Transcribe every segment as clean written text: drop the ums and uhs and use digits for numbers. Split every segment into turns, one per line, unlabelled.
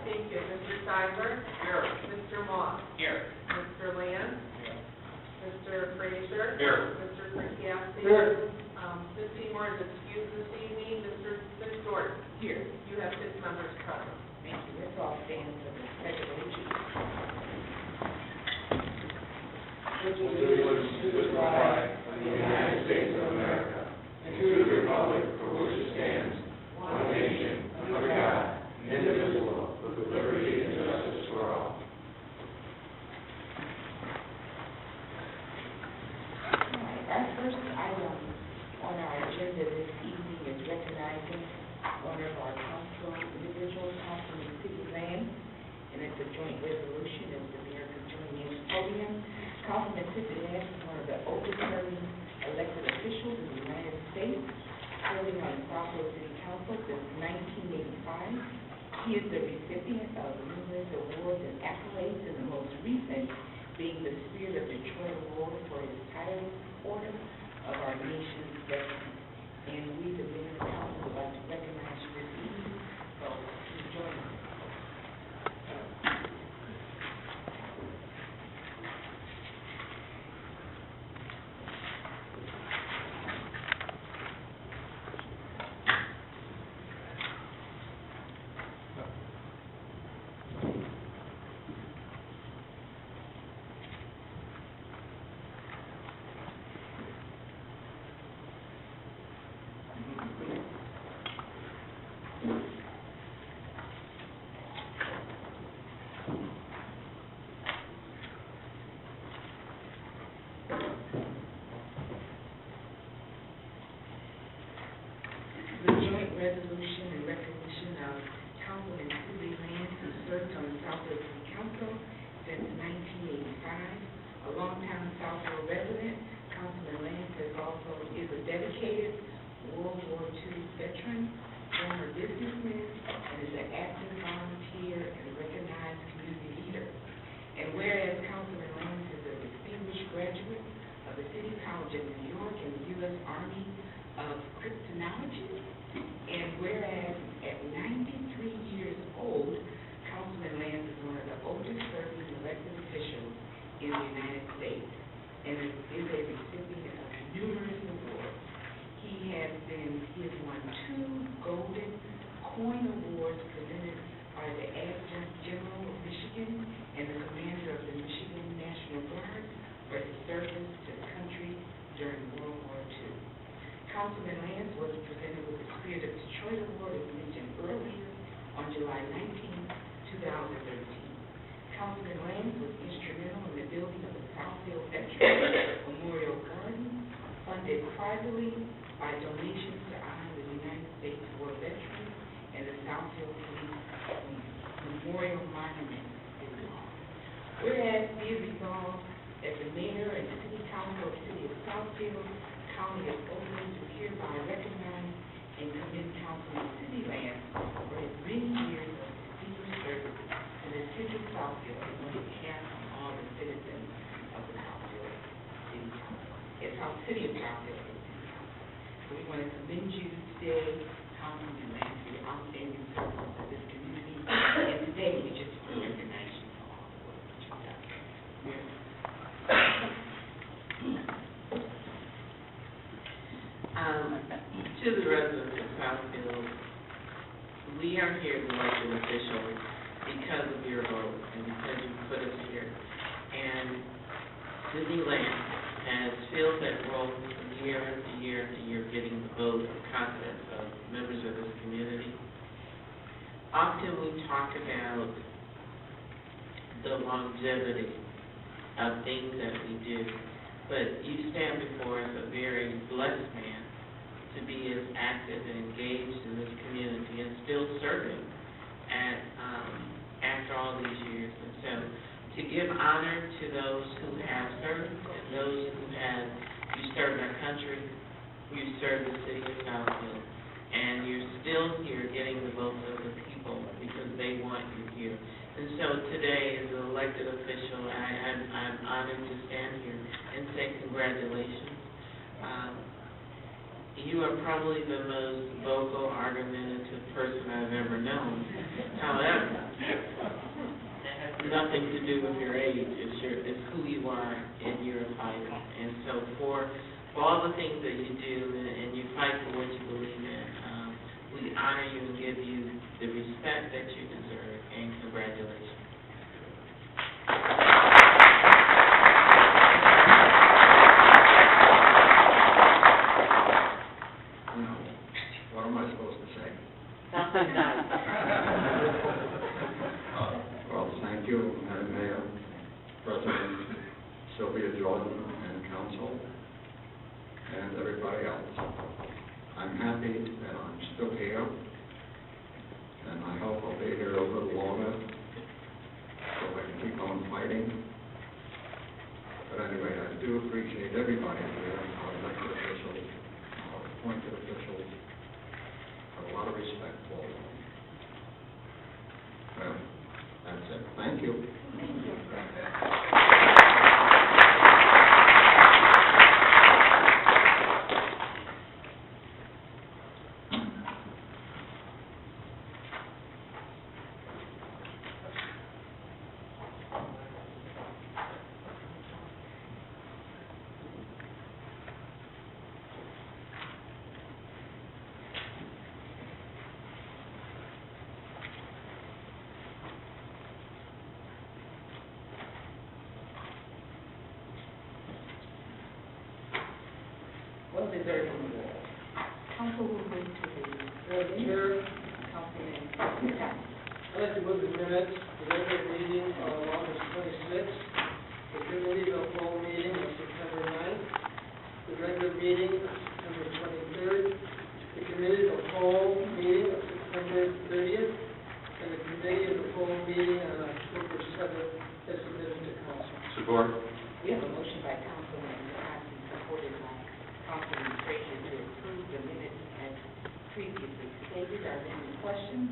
Thank you. Mr. Seibert?
Here.
Mr. Moss?
Here.
Mr. Lantz? Mr. Frazier?
Here.
Mr. Fracassi?
Here.
15 more is excused this evening. Mr. Jordan?
Here.
You have 6 members present.
Thank you. Let's all stand for the pledge of allegiance.
Allegiance to the flag of the United States of America and to the republic for which it stands, one nation, under God, indivisible, with liberty and justice for all.
All right, our first item on our agenda this evening is recognizing one of our cultural individuals, Councilman Sidney, and it's a joint resolution of the mayor could join in the podium. Councilman Sidney is one of the oldest serving elected officials in the United States, serving on the Southfield City Council since 1985. He is the recipient of numerous awards and accolades, and the most recent being the Spirit of Detroit Award for his tireless order of our nation's veterans. And we, the mayor and council, would like to recognize you this evening. So please join us. The joint resolution in recognition of Councilman Sidney Lantz, who served on the Southfield City Council since 1985. A longtime Southfield resident, Councilman Lantz is a dedicated World War II veteran, former businessman, and is an active volunteer and a recognized community leader. And whereas Councilman Lantz is a distinguished graduate of the City College of New York and the U.S. Army of Cryptonology, and whereas at 93 years old, Councilman Lantz is one of the oldest serving elected officials in the United States and is a recipient of numerous awards. He has won 2 Golden Coin Awards presented by the Adjutant General of Michigan and the Commander of the Michigan National Guard for his service to the country during World War II. Councilman Lantz was presented with the Spirit of Detroit Award, as mentioned earlier, on July 19, 2013. Councilman Lantz was instrumental in the building of the Southfield Veterans Memorial Garden, funded privately by donations to honor the United States War Veterans and the Southfield Police Memorial Monument. Whereas be it resolved that the mayor and the city council of the city of Southfield County of Oakland do hereby recognize and commend Councilman Sidney Lantz for his many years of distinguished service to the city of Southfield and on behalf of all the citizens of the Southfield City Council. It's our city of Southfield City Council. So we want to commend you today, Councilman Lantz, for your outstanding service to this community. And today we just recognize you for all the work that you've done.
To the residents of Southfield, we are here as elected officials because of your vote and because you put us here. And Sidney Lantz has filled that role year after year after year, getting the vote and confidence of members of this community. Often we talk about the longevity of things that we do, but you stand before us a very blessed man to be as active and engaged in this community and still serving after all these years. And so to give honor to those who have served and those who have, you served our country, you served the city of Southfield, and you're still here getting the votes of the people because they want you here. And so today, as an elected official, I'm honored to stand here and say congratulations. You are probably the most vocal, argumentative person I've ever known. However, nothing to do with your age. It's who you are in your fighting. And so for all the things that you do and you fight for what you believe in, we honor you and give you the respect that you deserve. And congratulations.
What am I supposed to say?
Something nice.
Well, thank you, Madam Mayor, President Sylvia Jordan, and Council, and everybody else. I'm happy that I'm still here, and I hope I'll be here a little longer so I can keep on fighting. But anyway, I do appreciate everybody here, our elected officials, our appointed officials. I have a lot of respect for them. Well, that's it. Thank you.
Well-deserved award. Council will move to the Chair, Councilman.
I'd like to move the minutes, the regular meeting of August 26th, the committee of whole meeting of September 9th, the regular meeting of September 23rd, the committee of whole meeting of September 30th, and the committee of the whole meeting on October 7th as submitted to council.
Support.
We have a motion by Councilman Johnson, supported by Councilman Frazier, to approve the minutes as previously stated. Are there any questions?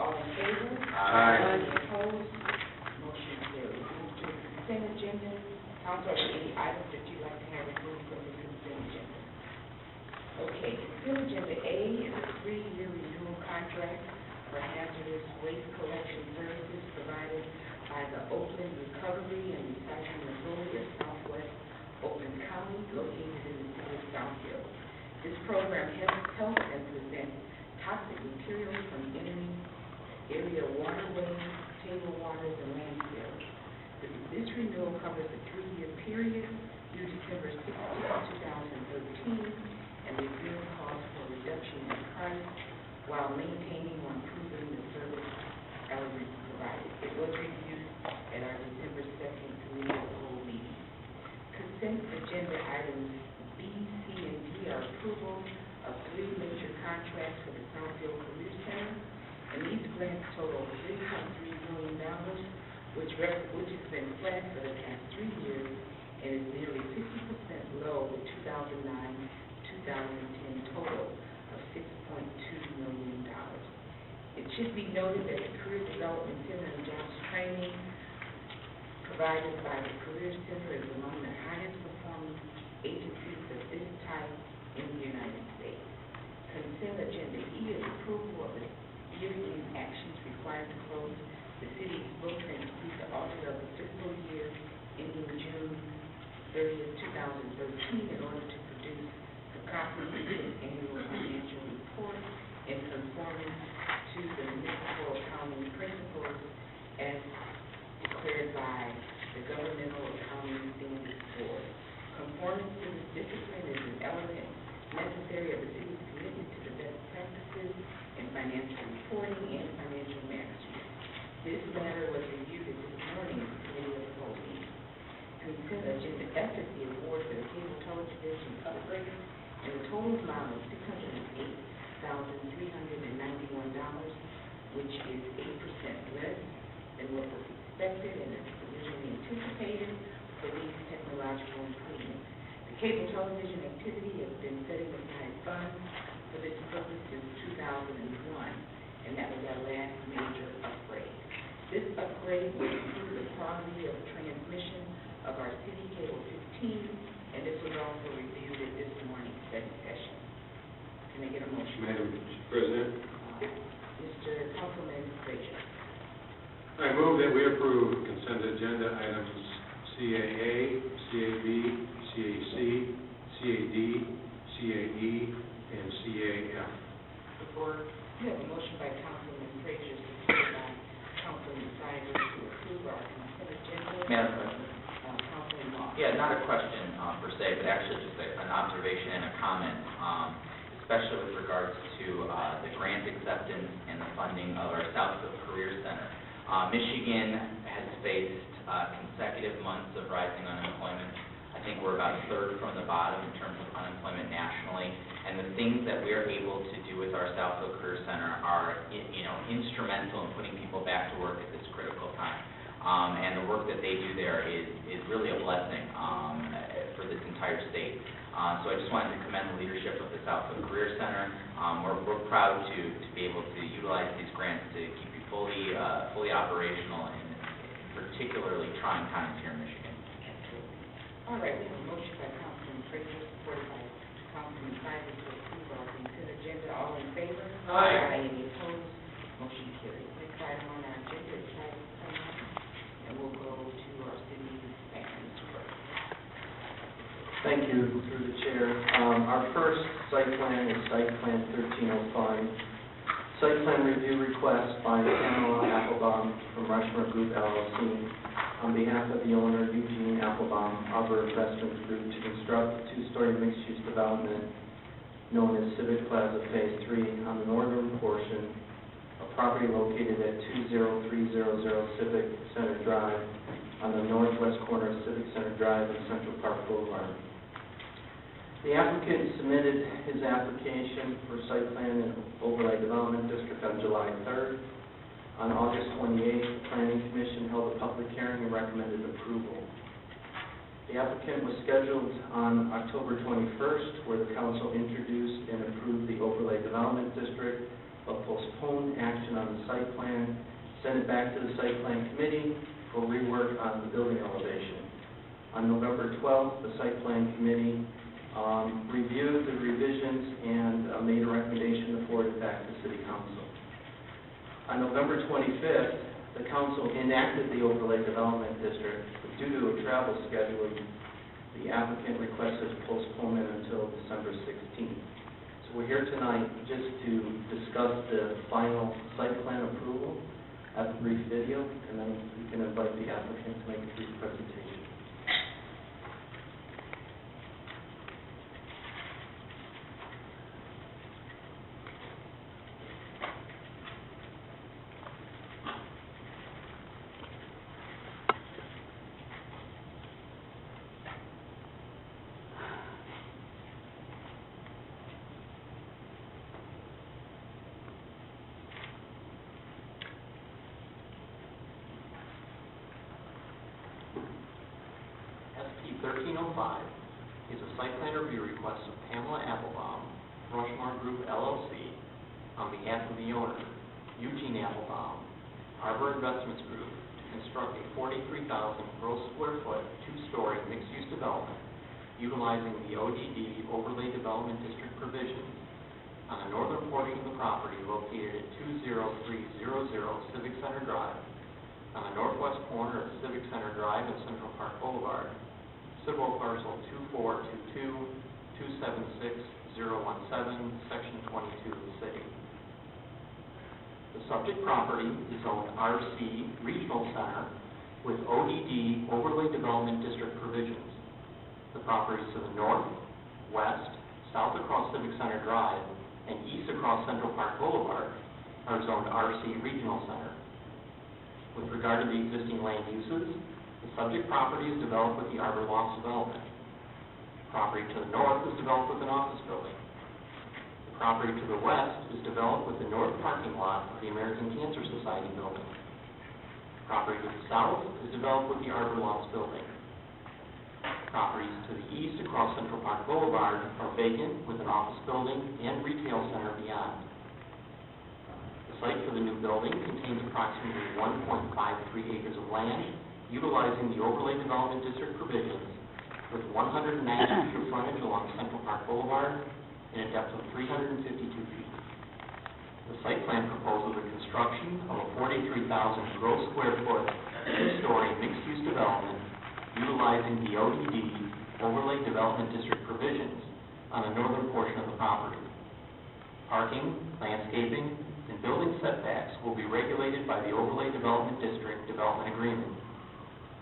All in favor?
Aye.
Any opposed? Motion carries. Move to the consent agenda. Council, are there any items that you'd like to have removed from the consent agenda? Okay, consent agenda A is a 3-year renewal contract for hazardous waste collection services provided by the Oakland Recovery and Recycling Authority of Southwest Oakland County, located in the city of Southfield. This program helps and prevents toxic materials from entering area waterways, table waters, and landfills. This renewal covers a 3-year period through December 16, 2013, and the agreement calls for a reduction in price while maintaining or improving the service elements provided. It was reviewed at our December 2nd committee of the whole meeting. Consent agenda items B, C, and D are approval of 3 major contracts for the Southfield Career Center, and these grants total $3.3 million, which has been flat for the past 3 years and is nearly 50% below the 2009-2010 total of $6.2 million. It should be noted that the Career Development Center and Jobs Training provided by the Career Center is among the highest performing agencies of this type in the United States. Consent agenda E is approval of the year-end actions required to close the city's books and complete the audit of the fiscal year ending June 30th, 2013, in order to produce a comprehensive annual financial report in conformance to the municipal accounting principles as declared by the Governmental Accounting Standards Board. Conformance to this discipline is an element necessary of the city's commitment to the best practices in financial reporting and financial management. This matter was reviewed at this morning's committee of the whole meeting. Consent agenda F is the award for the cable television upgrade in a total amount of $608,391, which is 8% less than what was expected and is originally anticipated for these technological improvements. The cable television activity has been setting aside funds for this purpose since 2001, and that was our last major upgrade. This upgrade will improve the quality of transmission of our city cable 15, and this was also reviewed at this morning's study session. Can I get a motion?
Madam President,
Mr. Councilman Frazier.
I move that we approve consent
agenda items CAA, CAB, CAC, CAD, CAE, and CAF.
Support.
We have a motion by Councilman Frazier, supported by Councilman Sidney to approve our consent agenda.
Madam President.
Councilman Moss.
Yeah, not a question per se, but actually just an observation and a comment, especially with regards to the grant acceptance and the funding of our Southfield Career Center. Michigan has faced consecutive months of rising unemployment. I think we're about a third from the bottom in terms of unemployment nationally. And the things that we are able to do with our Southfield Career Center are, instrumental in putting people back to work at this critical time. And the work that they do there is really a blessing for this entire state. So I just wanted to commend the leadership of the Southfield Career Center. We're proud to be able to utilize these grants to keep you fully operational in particularly trying times here in Michigan.
All right, we have a motion by Councilman Frazier, supported by Councilman Sidney to approve our consent agenda. All in favor?
Aye.
Any opposed? Motion carries. Next item on our agenda is item 7, and we'll go to our city manager.
Thank you, through the chair. Our first site plan is Site Plan 1305. Site plan review request by Pamela Applebaum from Rushmore Group LLC on behalf of the owner, Eugene Applebaum, Arbor Investments Group, to construct a two-story mixed-use development known as Civic Plaza Phase 3 on the northern portion of property located at 20300 Civic Center Drive on the northwest corner of Civic Center Drive and Central Park Boulevard. The applicant submitted his application for site plan and overlay development district on July 3rd. On August 28th, the Planning Commission held a public hearing and recommended approval. The applicant was scheduled on October 21st, where the council introduced and approved the overlay development district, but postponed action on the site plan, sent it back to the site plan committee for rework on the building elevation. On November 12th, the site plan committee reviewed the revisions and made a recommendation to forward it back to City Council. On November 25th, the council enacted the overlay development district, but due to a travel schedule, the applicant requested postponement until December 16th. So we're here tonight just to discuss the final site plan approval, have a brief video, and then we can invite the applicant to make a brief presentation. SP 1305 is a site plan review request of Pamela Applebaum, Rushmore Group LLC, on behalf of the owner, Eugene Applebaum, Arbor Investments Group, to construct a 43,000 gross square foot, two-story mixed-use development utilizing the ODD Overlay Development District provisions on the northern portion of the property located at 20300 Civic Center Drive, on the northwest corner of Civic Center Drive and Central Park Boulevard, Civil Parcel 242276017, Section 22 of the city. The subject property is zoned RC Regional Center with ODD Overlay Development District provisions. The properties to the north, west, south across Civic Center Drive, and east across Central Park Boulevard are zoned RC Regional Center. With regard to the existing land uses, the subject property is developed with the Arbor Lofts development. Property to the north is developed with an office building. The property to the west is developed with the north parking lot of the American Cancer Society building. Property to the south is developed with the Arbor Lofts building. Properties to the east across Central Park Boulevard are vacant with an office building and retail center beyond. The site for the new building contains approximately 1.53 acres of land utilizing the Overlay Development District provisions with 190 feet of frontage along Central Park Boulevard and a depth of 352 feet. The site plan proposes the construction of a 43,000 gross square foot, two-story mixed-use development utilizing the ODD overlay development district provisions on the northern portion of the property. Parking, landscaping, and building setbacks will be regulated by the overlay development district development agreement.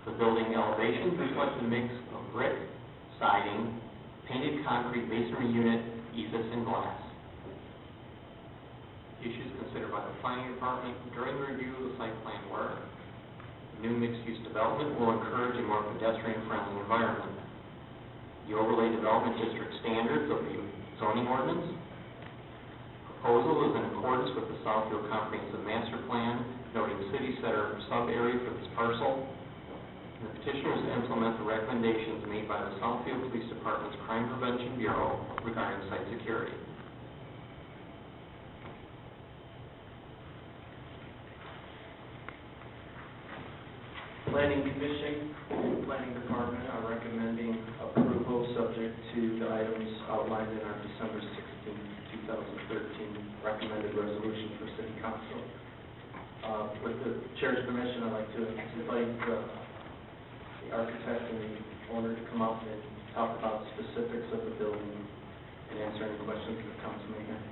The building elevations reflect a mix of brick, siding, painted concrete masonry unit, ephes, and glass. Issues considered by the planning department during the review of the site plan were: new mixed-use development will encourage a more pedestrian-friendly environment. The overlay development district standards of the zoning ordinance. Proposal is in accordance with the Southfield Comprehensive Master Plan, noting city center sub-area for this parcel. And the petitioner is to implement the recommendations made by the Southfield Police Department's Crime Prevention Bureau regarding site security. Planning Commission and Planning Department are recommending approval subject to the items outlined in our December 16, 2013 recommended resolution for City Council. With the Chair's permission, I'd like to invite the architect and the owner to come up and talk about the specifics of the building and answer any questions that the council may have.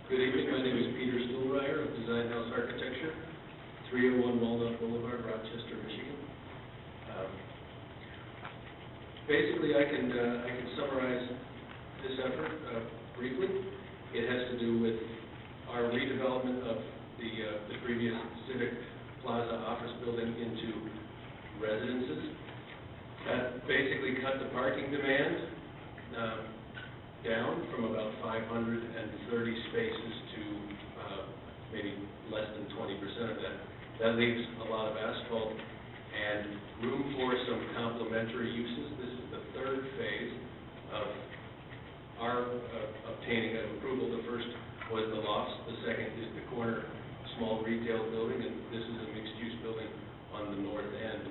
Good evening, my name is Peter Stuhlreier of Design House Architecture, 301 Walnut Boulevard, Rochester, Michigan. Basically, I can summarize this effort briefly. It has to do with our redevelopment of the previous Civic Plaza office building into residences. That basically cut the parking demand down from about 530 spaces to maybe less than 20% of that. That leaves a lot of asphalt and room for some complementary uses. This is the third phase of our obtaining of approval. The first was the lofts, the second is the corner small retail building, and this is a mixed-use building on the north end.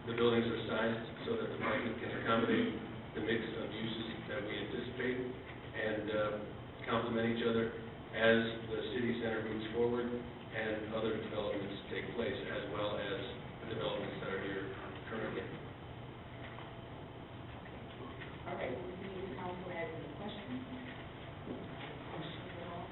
The buildings are sized so that the parking can accommodate the mix of uses that we anticipate and complement each other as the city center moves forward and other developments take place, as well as the developments that are here currently.
All right, we'll see if the council has any questions. Questions at all?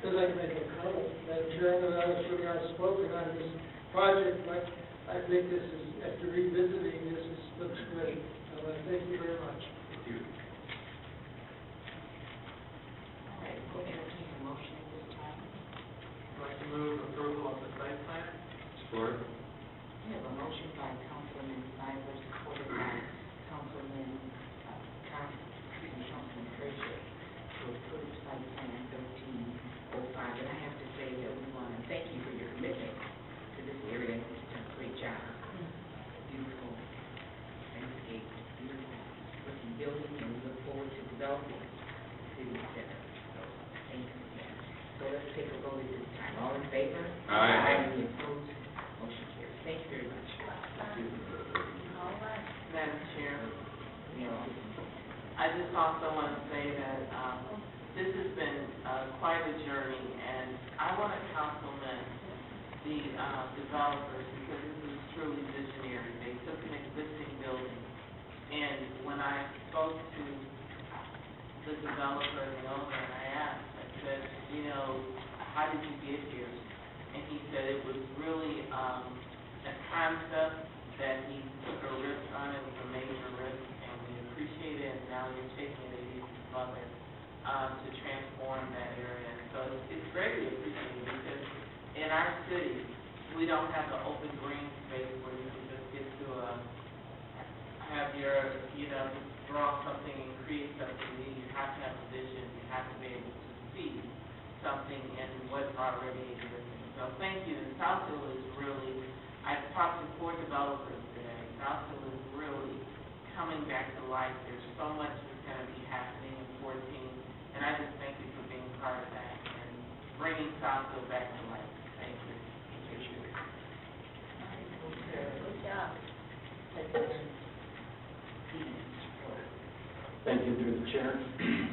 I'd like to make a comment, Madam Chairman, I was really outspoken on this project, but I think this is, after revisiting this, looks great. Thank you very much.
Thank you.
All right, we'll entertain a motion at this time.
I'd like to move approval of the site plan.
Support.
We have a motion by Councilman Stiver, supported by Councilman Councilman Frazier, to approve site plan 1305. And I have to say that we want to thank you for your commitment to this area. You've done a great job. Beautiful landscape, beautiful looking building, and we look forward to developing the city center. So, thank you again. So let's take a vote at this time. All in favor?
Aye.
Any opposed? Motion carries. Thank you very much.
All right.
Madam Chair,
You know,
I just also want to say that this has been quite a journey, and I want to compliment the developers because this is truly visionary. They took an existing building, and when I spoke to the developer and the owner, and I asked, I said, you know, how did you get here? And he said it was really a concept that he took a risk on. It was a major risk, and we appreciate it, and now you're taking it even further to transform that area. So it's greatly appreciated because in our city, we don't have the open green space where you can just get to have your, you know, draw something and create something. You have to have a vision. You have to be able to see something in what's already existing. So thank you. And Southfield is really, I've talked to 4 developers today. Southfield is really coming back to life. There's so much that's going to be happening in 14, and I just thank you for being part of that. And bringing Southfield back to life. Thank you.
Appreciate it.
Good job.
Thank you, through the chair.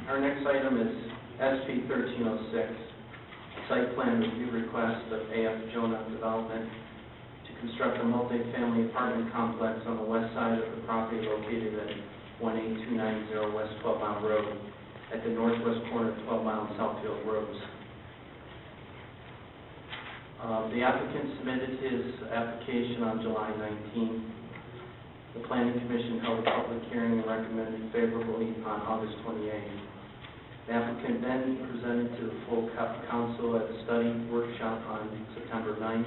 Our next item is SP 1306, site plan review request of AF Jonna Development to construct a multi-family apartment complex on the west side of the property located at 18290 West 12 Mile Road at the northwest corner of 12 Mile and Southfield Roads. The applicant submitted his application on July 19th. The Planning Commission held a public hearing and recommended favorably on August 28th. The applicant then presented to the full council at a study workshop on September 9th.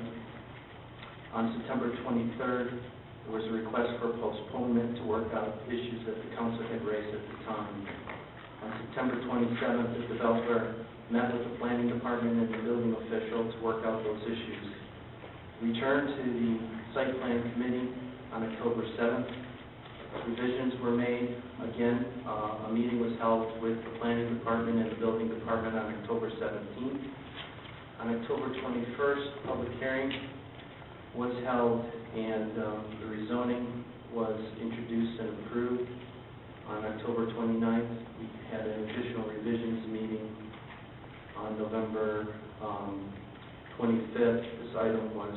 On September 23rd, there was a request for postponement to work out issues that the council had raised at the time. On September 27th, the developer met with the planning department and the building official to work out those issues. Returned to the site plan committee on October 7th. Revisions were made. Again, a meeting was held with the planning department and the building department on October 17th. On October 21st, public hearing was held, and the rezoning was introduced and approved. On October 29th, we had an additional revisions meeting. On November 25th, this item was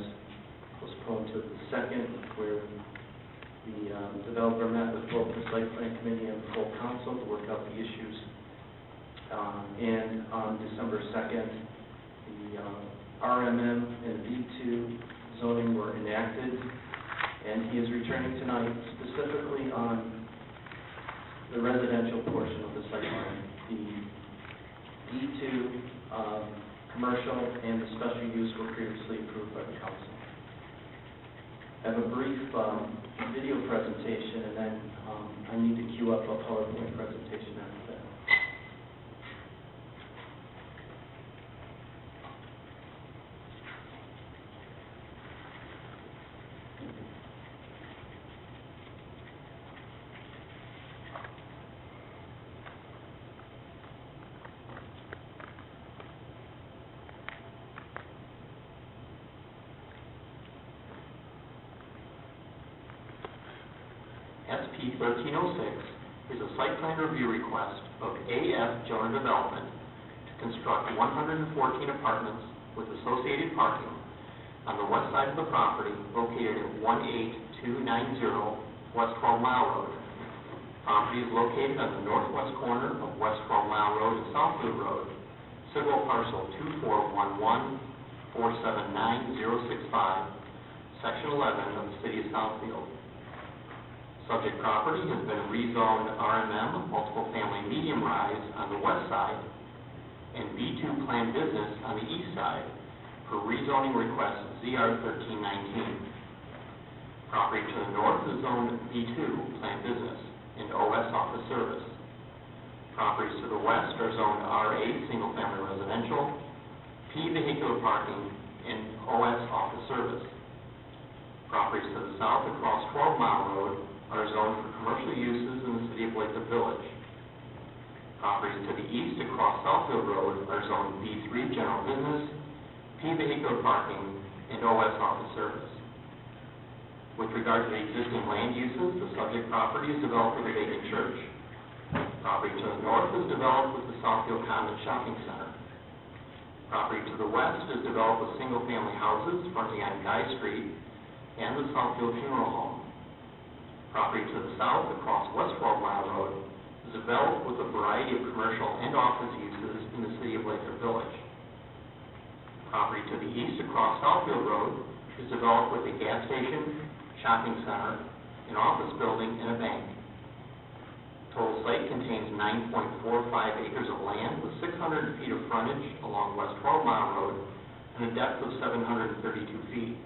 postponed to the 2nd, where the developer met with both the site plan committee and the full council to work out the issues. And on December 2nd, the RMM and B2 zoning were enacted, and he is returning tonight specifically on the residential portion of the site plan. The B2 commercial and the special use were previously approved by the council. I have a brief video presentation, and then I need to queue up a PowerPoint presentation after that.
SP 1306 is a site plan review request of AF Jonna Development to construct 114 apartments with associated parking on the west side of the property located at 18290 West 12 Mile Road. Property is located on the northwest corner of West 12 Mile Road and Southfield Road, civil parcel 2411479.065, section 11 of the city of Southfield. Subject property has been rezoned RMM, multiple family medium rise on the west side, and B2 planned business on the east side for rezoning request ZR 1319. Property to the north is zoned B2 planned business and OS office service. Properties to the west are zoned RA single family residential, P vehicular parking, and OS office service. Properties to the south across 12 Mile Road are zoned for commercial uses in the city of Lakewood Village. Properties to the east across Southfield Road are zoned B3 general business, P vehicular parking, and OS office service. With regard to the existing land uses, the subject property is developed with a vacant church. Property to the north is developed with the Southfield Common Shopping Center. Property to the west is developed with single-family houses fronting on Guy Street and the Southfield Funeral Home. Property to the south across West 12 Mile Road is developed with a variety of commercial and office uses in the city of Lakewood Village. Property to the east across Southfield Road is developed with a gas station, shopping center, an office building, and a bank. Total site contains 9.45 acres of land with 600 feet of frontage along West 12 Mile Road and a depth of 732 feet.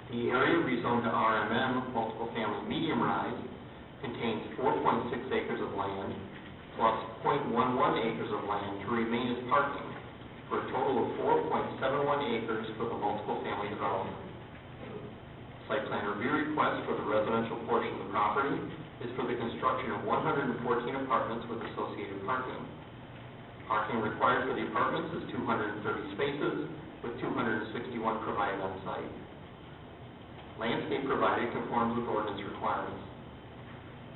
The area rezoned to RMM, multiple family medium rise, contains 4.6 acres of land plus 0.11 acres of land to remain as parking for a total of 4.71 acres for the multiple family development. Site plan review request for the residential portion of the property is for the construction of 114 apartments with associated parking.
Parking required for the apartments is 230 spaces, with 261 provided on site. Landscape provided conforms with ordinance requirements.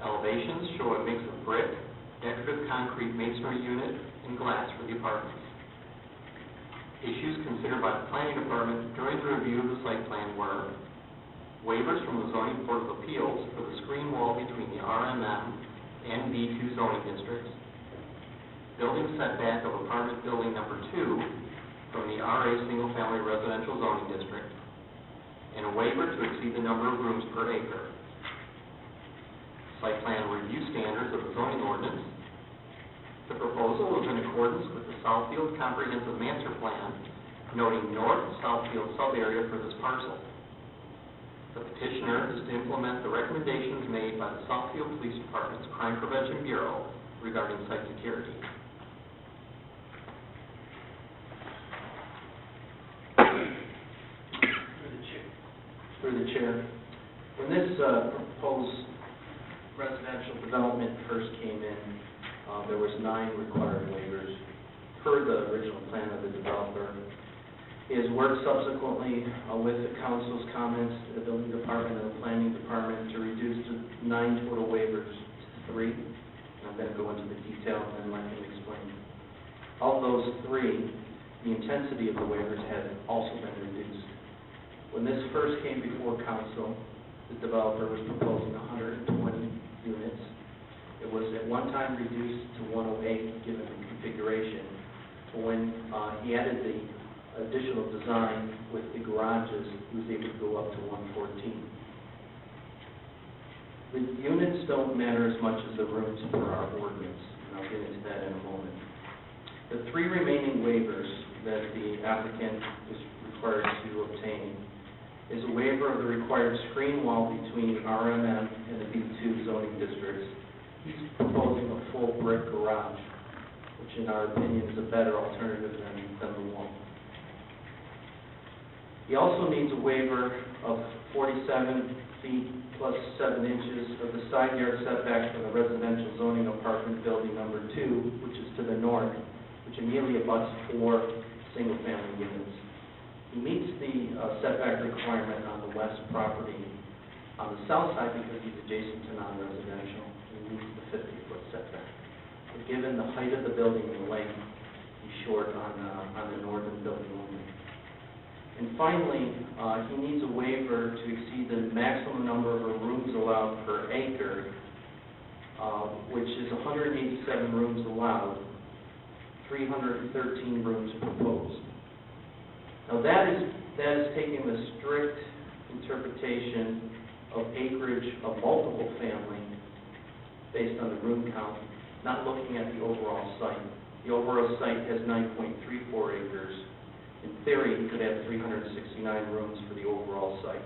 Elevations show a mix of brick, decorative concrete masonry unit, and glass for the apartments. Issues considered by the planning department during the review of the site plan were waivers from the Zoning Board of Appeals for the screen wall between the RMM and B2 zoning districts, building setback of apartment building number 2 from the RA single-family residential zoning district, and a waiver to exceed the number of rooms per acre. Site plan review standards of the zoning ordinance. The proposal is in accordance with the Southfield Comprehensive Master Plan, noting North Southfield sub-area for this parcel. The petitioner is to implement the recommendations made by the Southfield Police Department's Crime Prevention Bureau regarding site security. Through the chair, when this proposed residential development first came in, there was 9 required waivers per the original plan of the developer. He has worked subsequently with the council's comments, the building department and the planning department to reduce the 9 total waivers to 3. I'm going to go into the detail and then let him explain. Of those 3, the intensity of the waivers has also been reduced. When this first came before council, the developer was proposing 120 units. It was at one time reduced to 108 given the configuration. So when he added the additional design with the garages, he was able to go up to 114. The units don't matter as much as the rooms for our ordinance, and I'll get into that in a moment. The 3 remaining waivers that the applicant is required to obtain is a waiver of the required screen wall between RMM and the B2 zoning districts. He's proposing a full brick garage, which in our opinion is a better alternative than the wall. He also needs a waiver of 47 feet plus 7 inches of the side yard setback from the residential zoning apartment building number 2, which is to the north, which immediately abuts 4 single-family units. He meets the setback requirement on the west property. On the south side, because he's adjacent to non-residential, he meets the 50-foot setback. But given the height of the building and the length, he's short on the northern building only. And finally, he needs a waiver to exceed the maximum number of rooms allowed per acre, which is 187 rooms allowed, 313 rooms proposed. Now that is taking the strict interpretation of acreage of multiple family based on the room count, not looking at the overall site. The overall site has 9.34 acres. In theory, he could have 369 rooms for the overall site.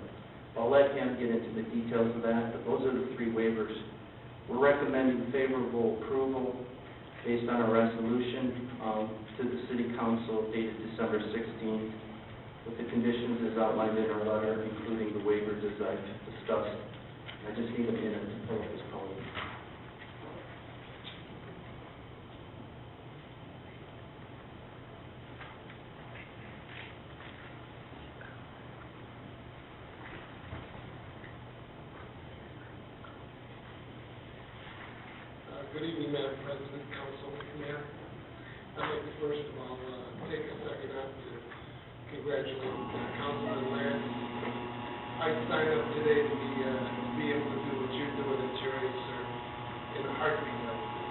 I'll let him get into the details of that, but those are the 3 waivers. We're recommending favorable approval based on a resolution to the City Council dated December 16th, with the conditions as outlined in our letter, including the waivers as I've discussed. I just need a minute to pull up his podium.
Good evening, Madam President, Council, Mayor. I'd like to first of all take a second out to congratulate Councilman Lantz. I signed up today to be able to do what you're doing at your age, sir. In a heartbeat, I would do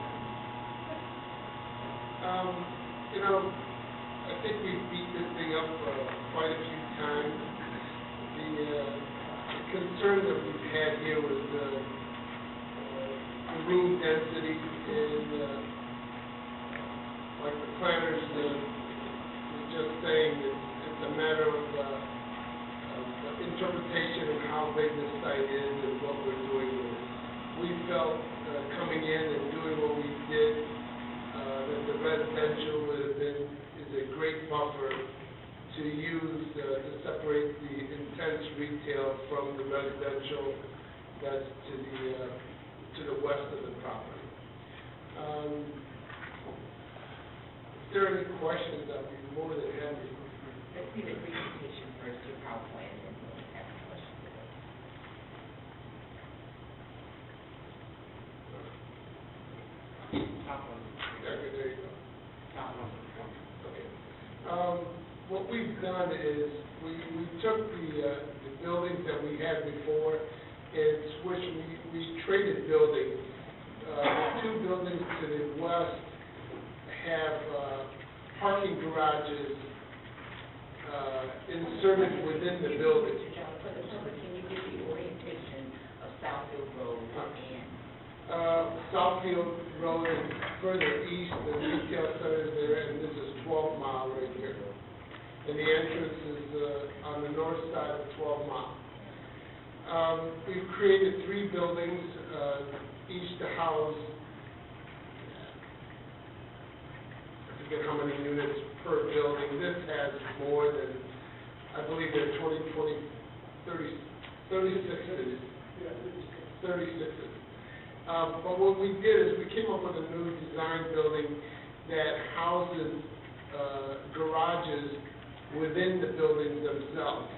that. I think we've beat this thing up quite a few times. The concern that we've had here was the room density, and like the planners was just saying, it's a matter of interpretation of how big this site is and what we're doing with it. We felt coming in and doing what we did, that the residential is a great buffer to use to separate the intense retail from the residential that's to the west of the property. there any questions, I'd be more than happy.
Let's see the presentation first, your PowerPoint, and then we'll have a question.
There you go. Okay. What we've done is, we took the buildings that we had before and switched, we traded buildings. The two buildings to the west have parking garages inserted within the building.
Mr. Jonna, for the public, can you give the orientation of Southfield Road and?
Southfield Road is further east, the retail center is there, and this is 12 Mile right here. And the entrance is on the north side of 12 Mile. We've created 3 buildings, each to house, I forget how many units per building. This has more than, I believe there are 36. But what we did is we came up with a new design building that houses garages within the buildings themselves.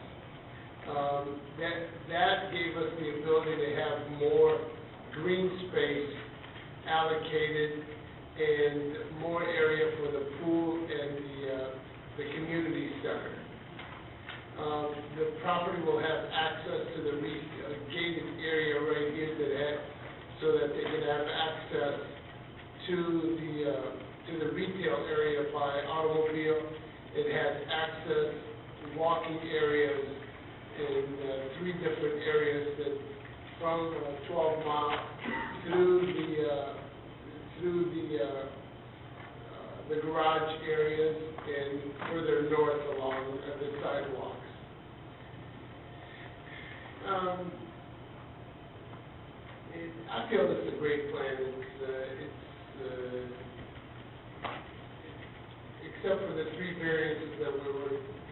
That gave us the ability to have more green space allocated and more area for the pool and the community center. The property will have access to the gated area right here so that they can have access to the retail area by automobile. It has access, walking areas in 3 different areas that from 12 Mile through the garage areas and further north along the sidewalks. I feel this is a great plan. Except for the 3 variances that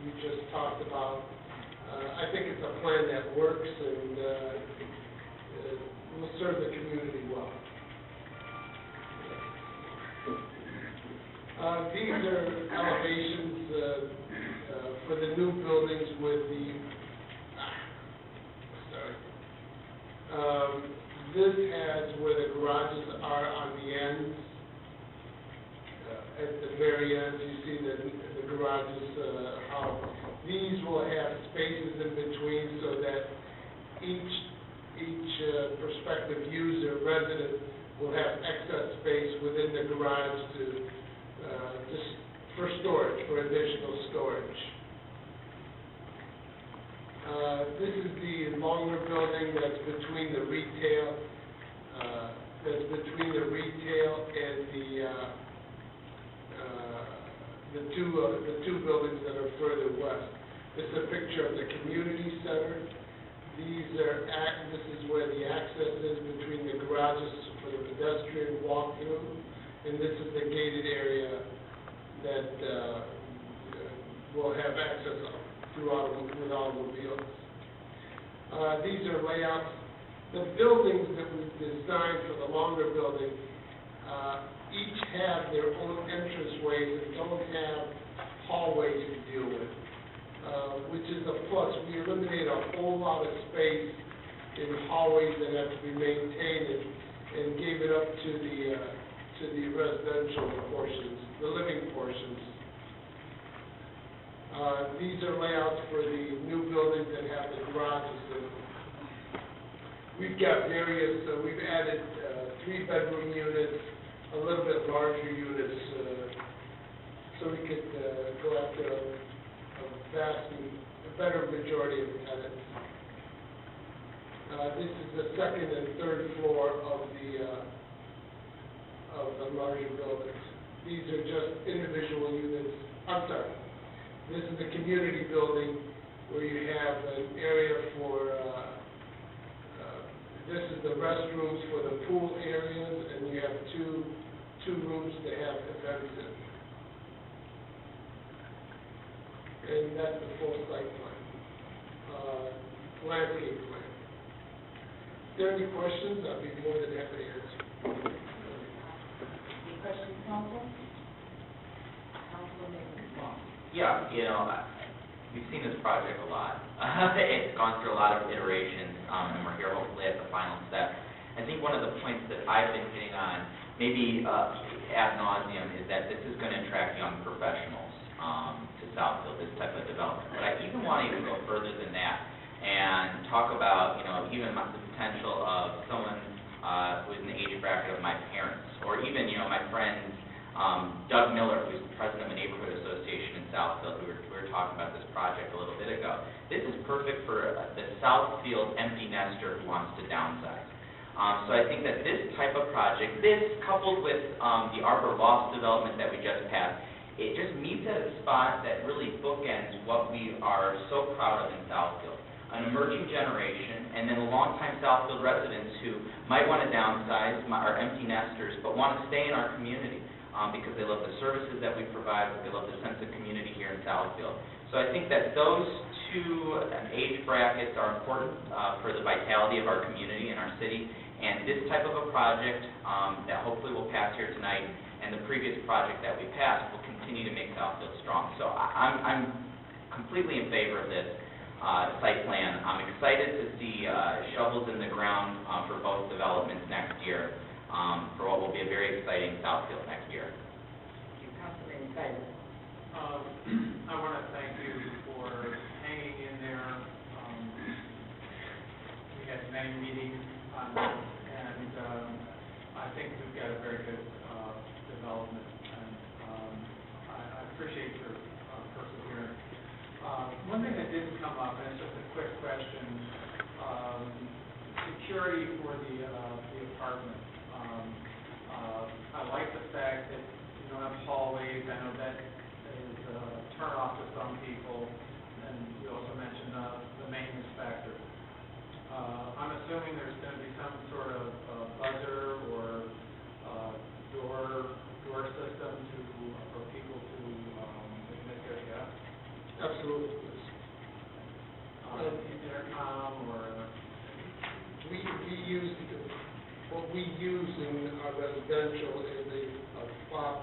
we just talked about, I think it's a plan that works and will serve the community well. These are elevations for the new buildings with the, this has where the garages are on the ends. At the very end, you see the garages, how these will have spaces in between so that each prospective user, resident, will have excess space within the garage for storage, for additional storage. This is the longer building that's between the retail, and the two buildings that are further west. This is a picture of the community center. This is where the access is between the garages for the pedestrian walkthrough, and this is the gated area that will have access with automobiles. These are layouts. The buildings that we've designed for the longer building each have their own entranceways and don't have hallways to deal with, which is a plus. We eliminate a whole lot of space in hallways that have to be maintained and gave it up to the residential portions, the living portions. These are layouts for the new buildings that have the garages in them. We've got various, we've added 3-bedroom units, a little bit larger units, so we could go after a better majority of tenants. This is the second and third floor of the larger buildings. These are just individual units. I'm sorry. This is the community building where you have an area for, this is the restrooms for the pool areas, and you have two rooms to have events in. And that's the full site plan, landscape plan. If there are any questions, I'll be more than happy to answer.
Any questions, council?
Yeah, we've seen this project a lot. It's gone through a lot of iterations, and we're here hopefully at the final step. I think one of the points that I've been hitting on, maybe ad nauseum, is that this is going to attract young professionals to Southfield, this type of development. But I even want to even go further than that and talk about, even the potential of someone who is in the age bracket of my parents, or even, my friend Doug Miller, who's the president of a neighborhood association in Southfield. We were talking about this project a little bit ago. This is perfect for the Southfield empty nester who wants to downsize. So I think that this type of project, this coupled with the Arbor Loft development that we just passed, it just meets at a spot that really bookends what we are so proud of in Southfield. An emerging generation, and then the longtime Southfield residents who might want to downsize, are empty nesters, but want to stay in our community because they love the services that we provide, they love the sense of community here in Southfield. So I think that those two age brackets are important for the vitality of our community and our city. And this type of a project that hopefully will pass here tonight, and the previous project that we passed, will continue to make Southfield strong. So I'm completely in favor of this site plan. I'm excited to see shovels in the ground for both developments next year, for what will be a very exciting Southfield next year.
Councilman Sidney.
I want to thank you for hanging in there. We had many meetings on this, and I think we've got a very good development, and I appreciate your perseverance. One thing that didn't come up, and it's just a quick question, security for the apartment. I like the fact that you don't have hallways. I know that is a turn off to some people, and you also mentioned the maintenance factor. I'm assuming there's going to be some sort of buzzer or door system for people to admit their guests.
Absolutely.
Intercom or
what we use in our residential is a fob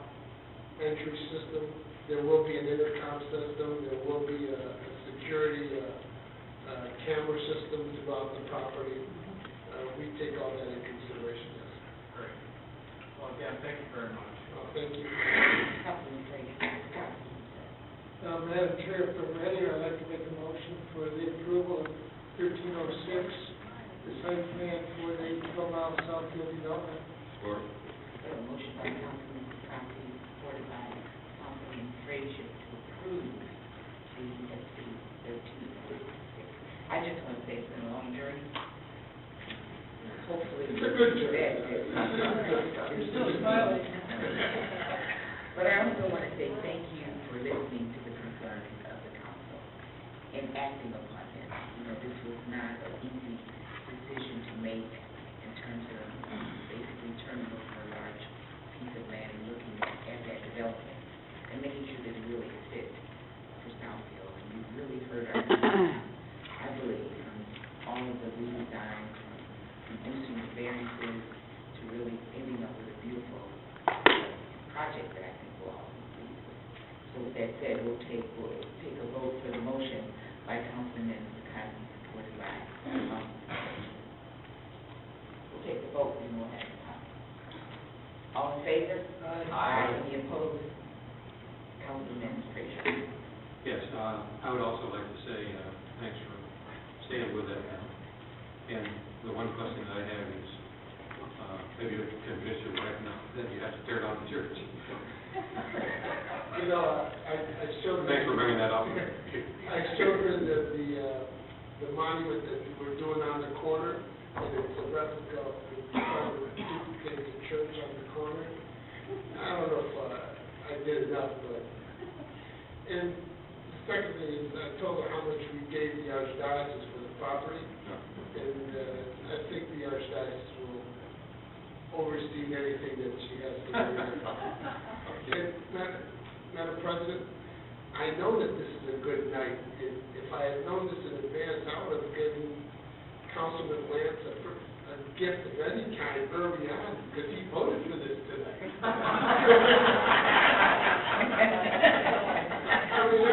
entry system. There will be an intercom system. There will be a security camera system throughout the property. We take all that into consideration, yes.
Great. Well, again, thank you very much.
Thank you.
Councilman Frazier.
Madam Chair, for Ready, I'd like to make a motion for the approval of 1306, the site plan for the 12-mile Southfield development.
Support.
A motion by Councilman Conti, supported by Councilman Frazier, to approve the SB 1306. I just want to say it's been a long journey. Hopefully,
It's a good journey.
You're still smiling.
But I also want to say thank you for listening to the concerns of the council and acting upon them. This was not an easy decision to make in terms of basically turning over a large piece of land and looking at that development and making sure that it really fit for Southfield. And you really heard our needs, I believe, from all of the redesign, from reducing the variances to really ending up with a beautiful project that I think we'll all be pleased with. So with that said, we'll take a vote for the motion by Councilman Conti, supported by we'll take the vote and we'll have the time. All in favor? Aye. Any opposed? Councilman Frazier.
Yes, I would also like to say thanks for staying with it. And the one question that I have is, maybe you can convince your wife that you have to tear down the church.
I showed
Thanks for bringing that up.
I showed her the monument that we're doing on the corner, and it's a replica of the duplicated church on the corner. I don't know if I did enough, but. And secondly, I told her how much we gave the Archdiocese for the property, and I think the Archdiocese will oversee anything that she has to do. And Madam President, I know that this is a good night. If I had known this in advance, I would have given Councilman Lantz a gift of any kind early on, because he voted for this tonight. I mean,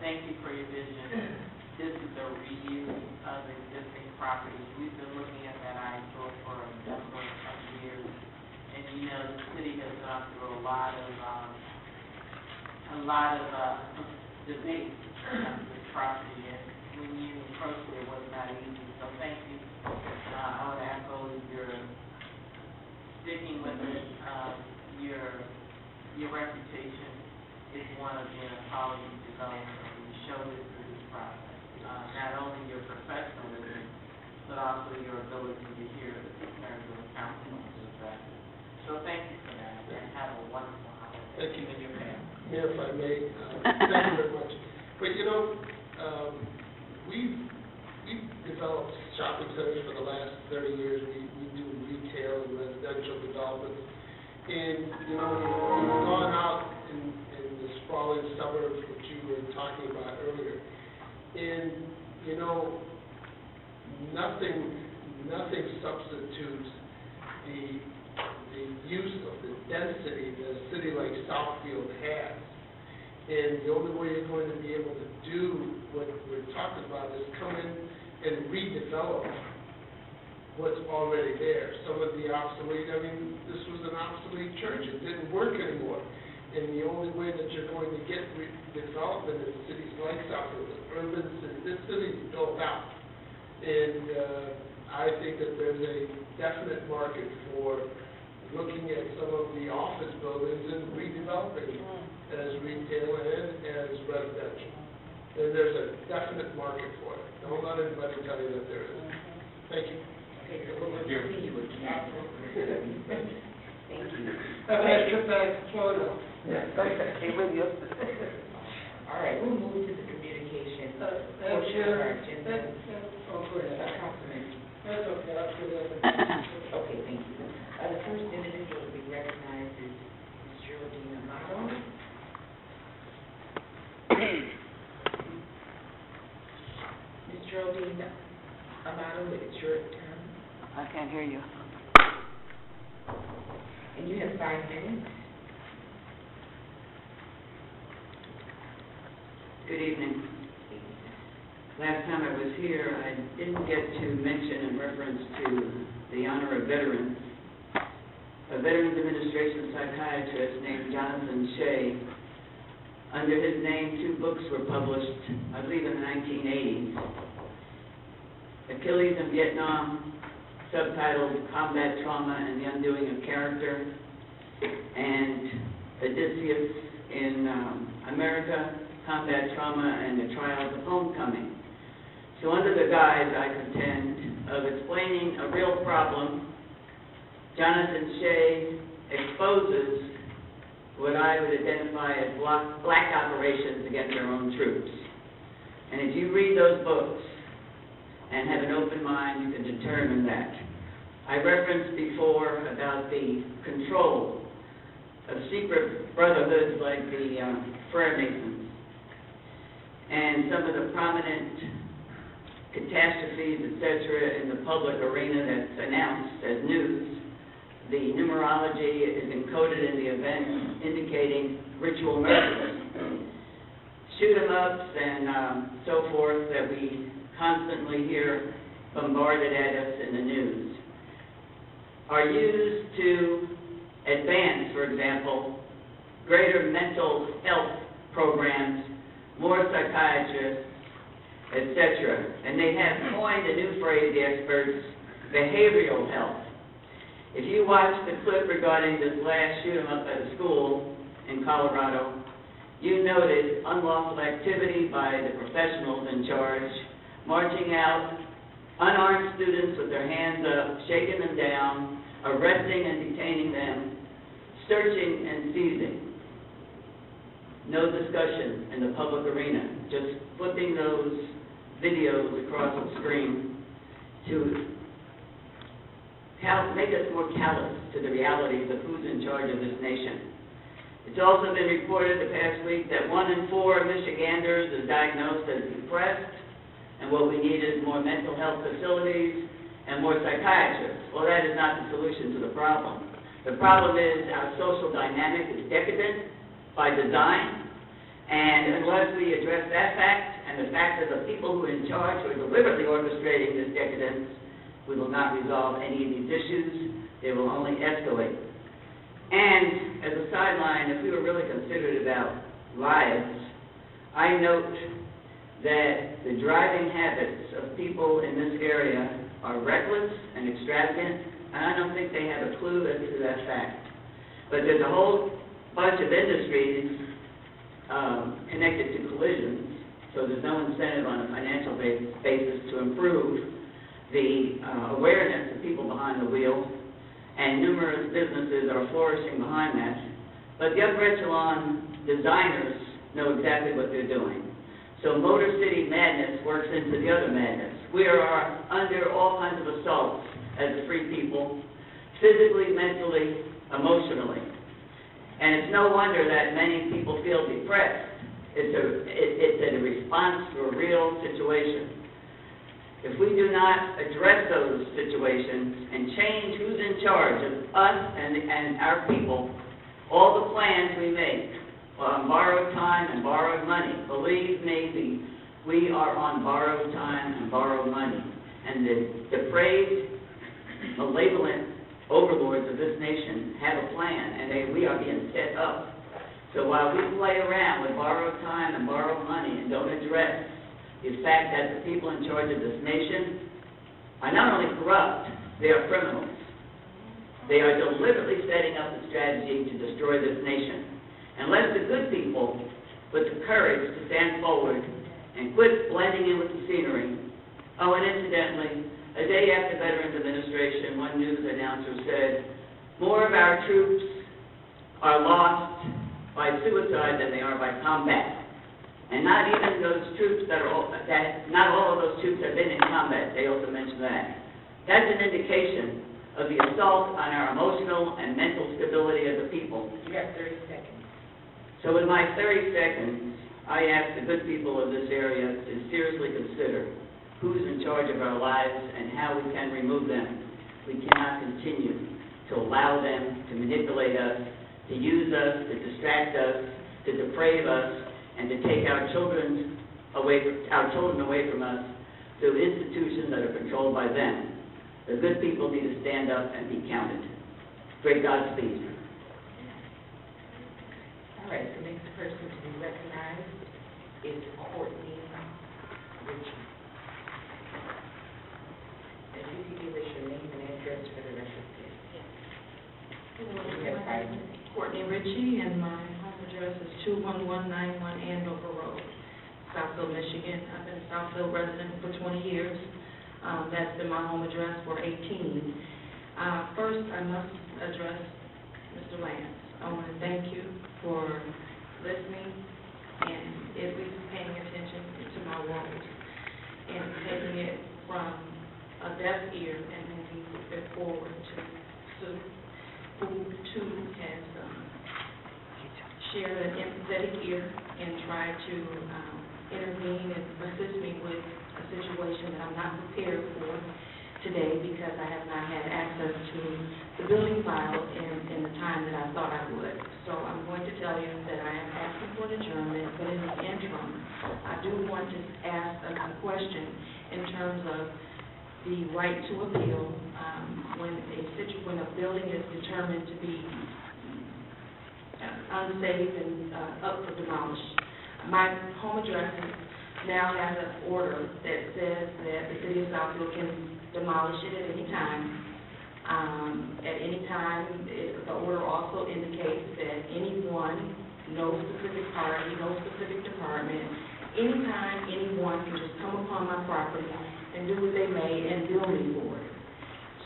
thank you for your vision. This is a reuse of existing properties. We've been looking at that eyesore for a number of years. And you know, the city has gone through a lot of debate about this property. And when you approached it, it was not easy. So thank you. I would echo your sticking with it. Your reputation is one of being a policy developer. You showed it through this process. Not only your professionalism, but also your ability to hear the concerns of the council and address it. So thank you for that, and have a wonderful holiday.
Thank you.
And your family.
Mayor, if I may, thank you very much. But you know, we've developed shopping centers for the last 30 years. We do retail and residential development. And, you know, we've gone out in the sprawling suburbs, which you were talking about earlier. And, you know, nothing substitutes the use of the density that a city like Southfield has. And the only way you're going to be able to do what we're talking about is come in and redevelop what's already there. Some of the obsolete, I mean, this was an obsolete church. It didn't work anymore. And the only way that you're going to get development in cities like Southfield, urban cities, this city is built out. And I think that there's a definite market for looking at some of the office buildings and redeveloping as retail and as residential. And there's a definite market for it. Don't let anybody tell you that there isn't. Thank you.
Okay, so we'll continue with capital. Thank you.
Have a nice trip back to Florida.
All right, we'll move to the communication portion of our agenda.
Oh, go ahead.
Councilman.
That's okay, I'll do that.
Okay, thank you. The first individual to be recognized is Ms. Geraldine Amato. Ms. Geraldine Amato, it's your turn.
I can't hear you.
And you have 5 minutes.
Good evening. Last time I was here, I didn't get to mention in reference to the honor of veterans. A Veterans Administration psychiatrist named Jonathan Shea. Under his name, 2 books were published, I believe in the 1980s. Achilles in Vietnam, subtitled Combat Trauma and the Undoing of Character, and Odysseus in America, Combat Trauma and the Trials of Homecoming. So under the guise, I contend, of explaining a real problem, Jonathan Shea exposes what I would identify as black operations against our own troops. And if you read those books and have an open mind, you can determine that. I referenced before about the control of secret brotherhoods like the Freemasons and some of the prominent catastrophes, etc., in the public arena that's announced as news. The numerology is encoded in the event indicating ritual murders, shoot-em-ups, and so forth that we constantly hear bombarded at us in the news, are used to advance, for example, greater mental health programs, more psychiatrists, etc. And they have coined a new phrase, the experts, behavioral health. If you watch the clip regarding this last shoot-em-up at a school in Colorado, you noted unlawful activity by the professionals in charge, marching out unarmed students with their hands up, shaking them down, arresting and detaining them, searching and seizing. No discussion in the public arena, just flipping those videos across the screen to make us more callous to the realities of who's in charge of this nation. It's also been reported the past week that 1 in 4 Michiganders is diagnosed as depressed, and what we need is more mental health facilities and more psychiatrists. Well, that is not the solution to the problem. The problem is our social dynamic is decadent by design, And unless we address that fact and the fact of the people who are in charge who are deliberately orchestrating this decadence, we will not resolve any of these issues. They will only escalate. And as a sideline, if we were really considerate about lives, I note that the driving habits of people in this area are reckless and extravagant, and I don't think they have a clue as to that fact. But there's a whole bunch of industries connected to collisions, so there's no incentive on a financial basis to improve the awareness of people behind the wheel, and numerous businesses are flourishing behind that. But the upper echelon designers know exactly what they're doing. So Motor City madness works into the other madness. We are under all kinds of assaults as free people, physically, mentally, emotionally. And it's no wonder that many people feel depressed. It's a response to a real situation. If we do not address those situations and change who's in charge of us and our people, all the plans we make on borrowed time and borrowed money, believe me, we are on borrowed time and borrowed money. And the depraved, malevolent overlords of this nation have a plan, and we are being set up. So while we play around with borrowed time and borrowed money and don't address the fact that the people in charge of this nation are not only corrupt, they are criminals. They are deliberately setting up a strategy to destroy this nation. Unless the good people put the courage to stand forward and quit blending in with the scenery. Oh, and incidentally, a day after Veterans Administration, one news announcer said, more of our troops are lost by suicide than they are by combat. And not even those troops not all of those troops have been in combat. They also mentioned that. That's an indication of the assault on our emotional and mental stability as a people.
You have 30 seconds.
So in my 30 seconds, I ask the good people of this area to seriously consider who's in charge of our lives and how we can remove them. We cannot continue to allow them to manipulate us, to use us, to distract us, to deprave us, and to take our children away from us to institutions that are controlled by them. The good people need to stand up and be counted. Great Godspeed.
All right, the next person to be recognized is Courtney Ritchie. If you could give us your name and address for the record, please. You have 5 minutes.
Courtney Ritchie, and my home address is 21191 Andover Road, Southfield, Michigan. I've been a Southfield resident for 20 years. That's been my home address for 18. First, I must address Mr. Lantz. I want to thank you for listening and at least paying attention to my words and taking it from a deaf ear and moving it forward to who has shared an empathetic ear and tried to intervene and assist me with a situation that I'm not prepared for today because I have not had access to the building file in the time that I thought I would. So I'm going to tell you that I am asking for an adjournment, but in the interim, I do want to ask a question in terms of the right to appeal when a building is determined to be unsafe and up for demolish. My home address now has an order that says that the city of Southfield can demolish it at any time. The order also indicates that anyone, no specific party, no specific department, anytime anyone can just come upon my property and do what they may and bill me for it.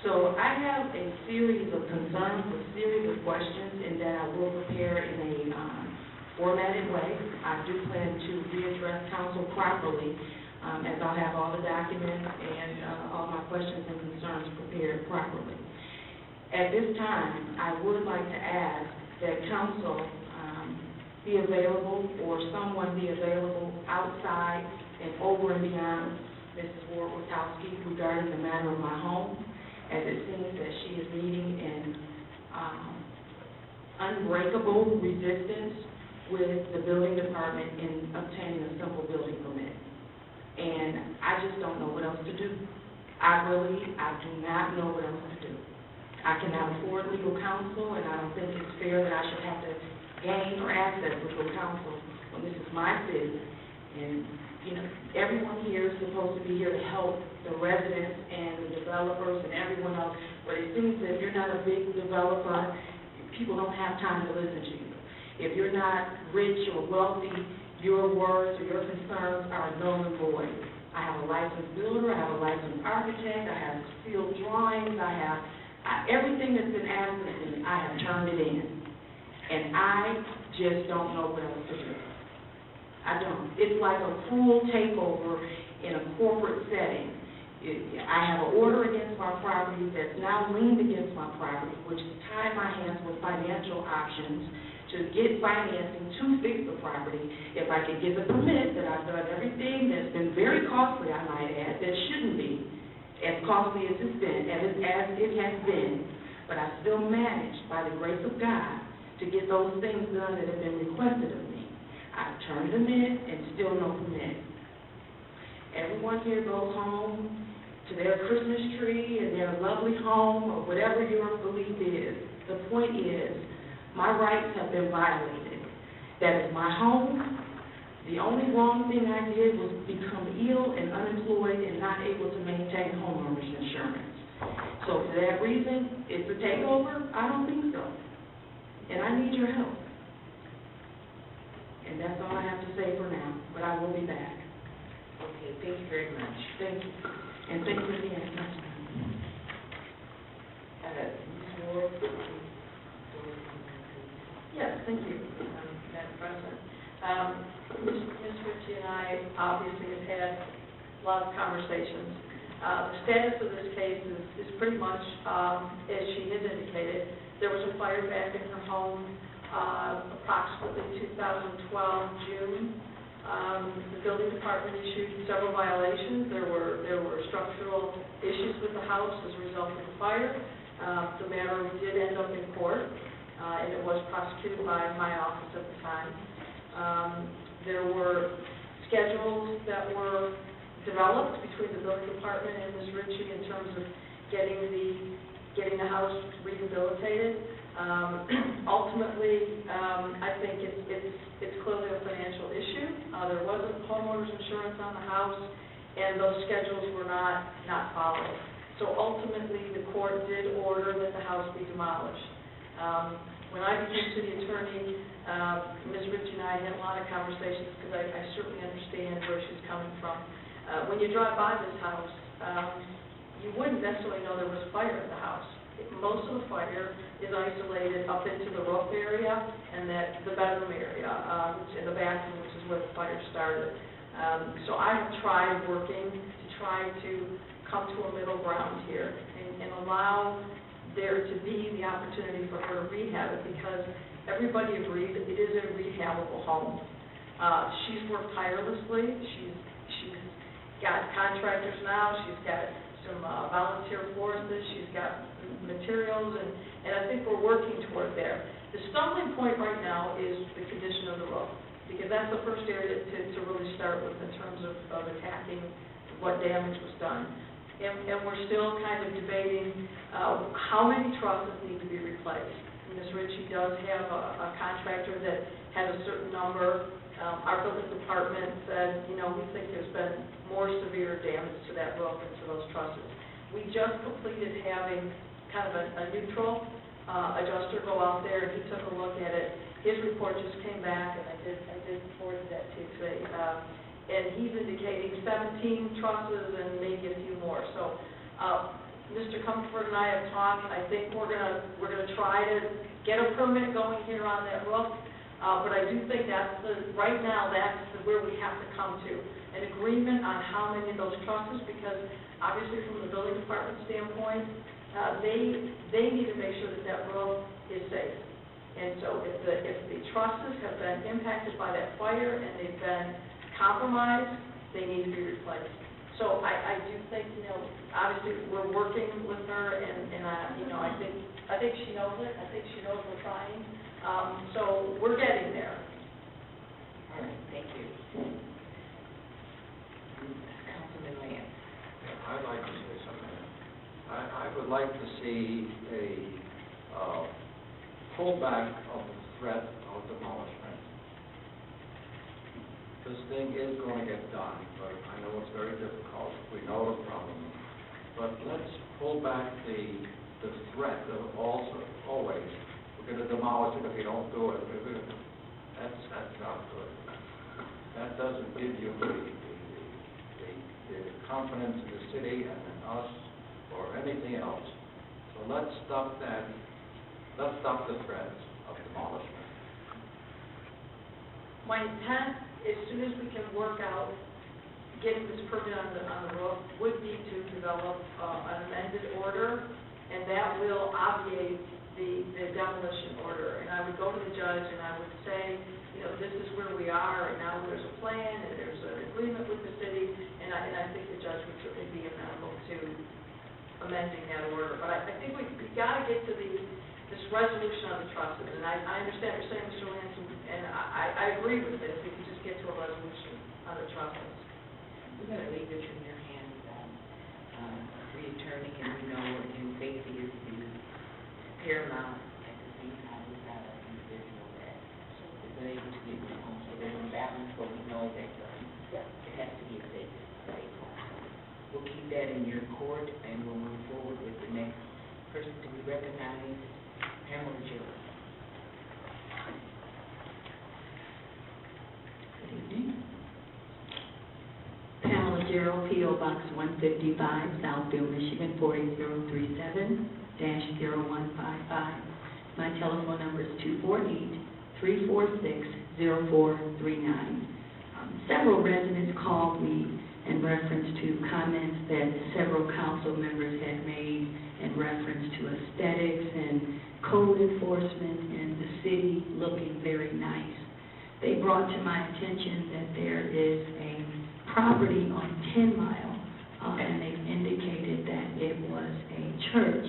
So I have a series of concerns, a series of questions, and that I will prepare in a formatted way. I do plan to readdress council properly, as I'll have all the documents and all my questions and concerns prepared properly. At this time, I would like to ask that council be available or someone be available outside and over and beyond Mrs. Ward-Wachowski regarding the matter of my home, as it seems that she is meeting an unbreakable resistance with the building department in obtaining a simple building permit. And I just don't know what else to do. I do not know what else to do. I cannot afford legal counsel, and I don't think it's fair that I should have to gain or access legal counsel when this is my city. And, you know, everyone here is supposed to be here to help the residents and the developers and everyone else, but it seems that if you're not a big developer, people don't have time to listen to you. If you're not rich or wealthy, your words or your concerns are null and void. I have a licensed builder, I have a licensed architect, I have field drawings, I have everything that's been asked of me, I have turned it in. And I just don't know what else to do. I don't. It's like a cruel takeover in a corporate setting. I have an order against my property that's now leaned against my property, which has tied my hands with financial options to get financing to fix the property. If I could get the permit, that I've done everything that's been very costly, I might add, that shouldn't be as costly as it's been, as it has been, but I still managed, by the grace of God, to get those things done that have been requested of me. I've turned them in and still no permit. Everyone here goes home to their Christmas tree and their lovely home or whatever your belief is. The point is, my rights have been violated. That is my home. The only wrong thing I did was become ill and unemployed and not able to maintain homeowners insurance. So for that reason, it's a takeover? I don't think so. And I need your help. And that's all I have to say for now, but I will be back.
Okay, thank you very much.
Thank you. And thank you again, Councilman.
Ms. Moore?
Yes, thank you, Madam President. Ms. Ritchie and I obviously have had a lot of conversations. The status of this case is pretty much as she has indicated. There was a fire back in her home approximately 2012 June. The building department issued several violations. There were structural issues with the house as a result of the fire. The matter did end up in court, and it was prosecuted by my office at the time. There were schedules that were developed between the building department and Ms. Ritchie in terms of getting the house rehabilitated. Ultimately, I think it's clearly a financial issue. There wasn't homeowners insurance on the house, and those schedules were not followed. So ultimately, the court did order that the house be demolished. When I became city attorney, Ms. Ritchie and I had a lot of conversations because I certainly understand where she's coming from. When you drive by this house, you wouldn't necessarily know there was a fire at the house. Most of the fire is isolated up into the roof area and the bedroom area, in the bathroom, which is where the fire started. So I have tried working to try to come to a middle ground here and allow there to be the opportunity for her to rehab it, because everybody agrees that it is a rehabable home. She's worked tirelessly. She's got contractors now. She's got some volunteer forces. She's got materials, and I think we're working toward there. The stumbling point right now is the condition of the roof, because that's the first area to really start with in terms of attacking what damage was done. And we're still kind of debating how many trusses need to be replaced. Ms. Ritchie does have a contractor that has a certain number. Our building department said, we think there's been more severe damage to that roof and to those trusses. We just completed having kind of a neutral adjuster go out there, and he took a look at it. His report just came back, and I did forward that to you. And he's indicating 17 trusses and maybe a few more. So Mr. Comfort and I have talked. I think we're gonna try to get a permit going here on that roof. But I do think right now that's where we have to come to an agreement on how many of those trusses, because obviously from the building department standpoint, they need to make sure that roof is safe. And so if the trusses have been impacted by that fire and they've been compromised, they need to be replaced. So I do think, obviously we're working with her, and I think she knows it. I think she knows we're trying. So we're getting there.
All right, thank you. Councilman Lantz.
I'd like to say something. I would like to see a pullback of the threat of demolishment. This thing is going to get done, but I know it's very difficult. We know the problem. But let's pull back the threat of always, we're going to demolish it if you don't do it. That's not good. That doesn't give you the confidence in the city and in us or anything else. So let's stop that. Let's stop the threats of demolishment.
My intent, as soon as we can work out getting this permit on the roof, would be to develop an amended order, and that will obviate the demolition order. And I would go to the judge and I would say, you know, this is where we are, and now there's a plan, and there's an agreement with the city, and I think the judge would certainly be amenable to amending that order. But I think we've got to get to this resolution on the trusses, and I understand what you're saying, Mr. Lantz, and I agree with this. We can just get to a resolution on the trusses.
We're going to leave this in your hands, free attorney, and we know again, safety is the paramount at the same time. We've got an individual that is able to get this home, so there's a balance, but we know that it has to be a safe home. We'll keep that in your court, and we'll move forward with the next person to be recognized, Pamela Jill.
Good evening. Pamela Gerald, P.O. Box 155, Southfield, Michigan, 48037-0155. My telephone number is 248-346-0439. Several residents called me in reference to comments that several council members had made in reference to aesthetics and code enforcement and the city looking very nice. They brought to my attention that there is a property on 10 Mile, and they've indicated that it was a church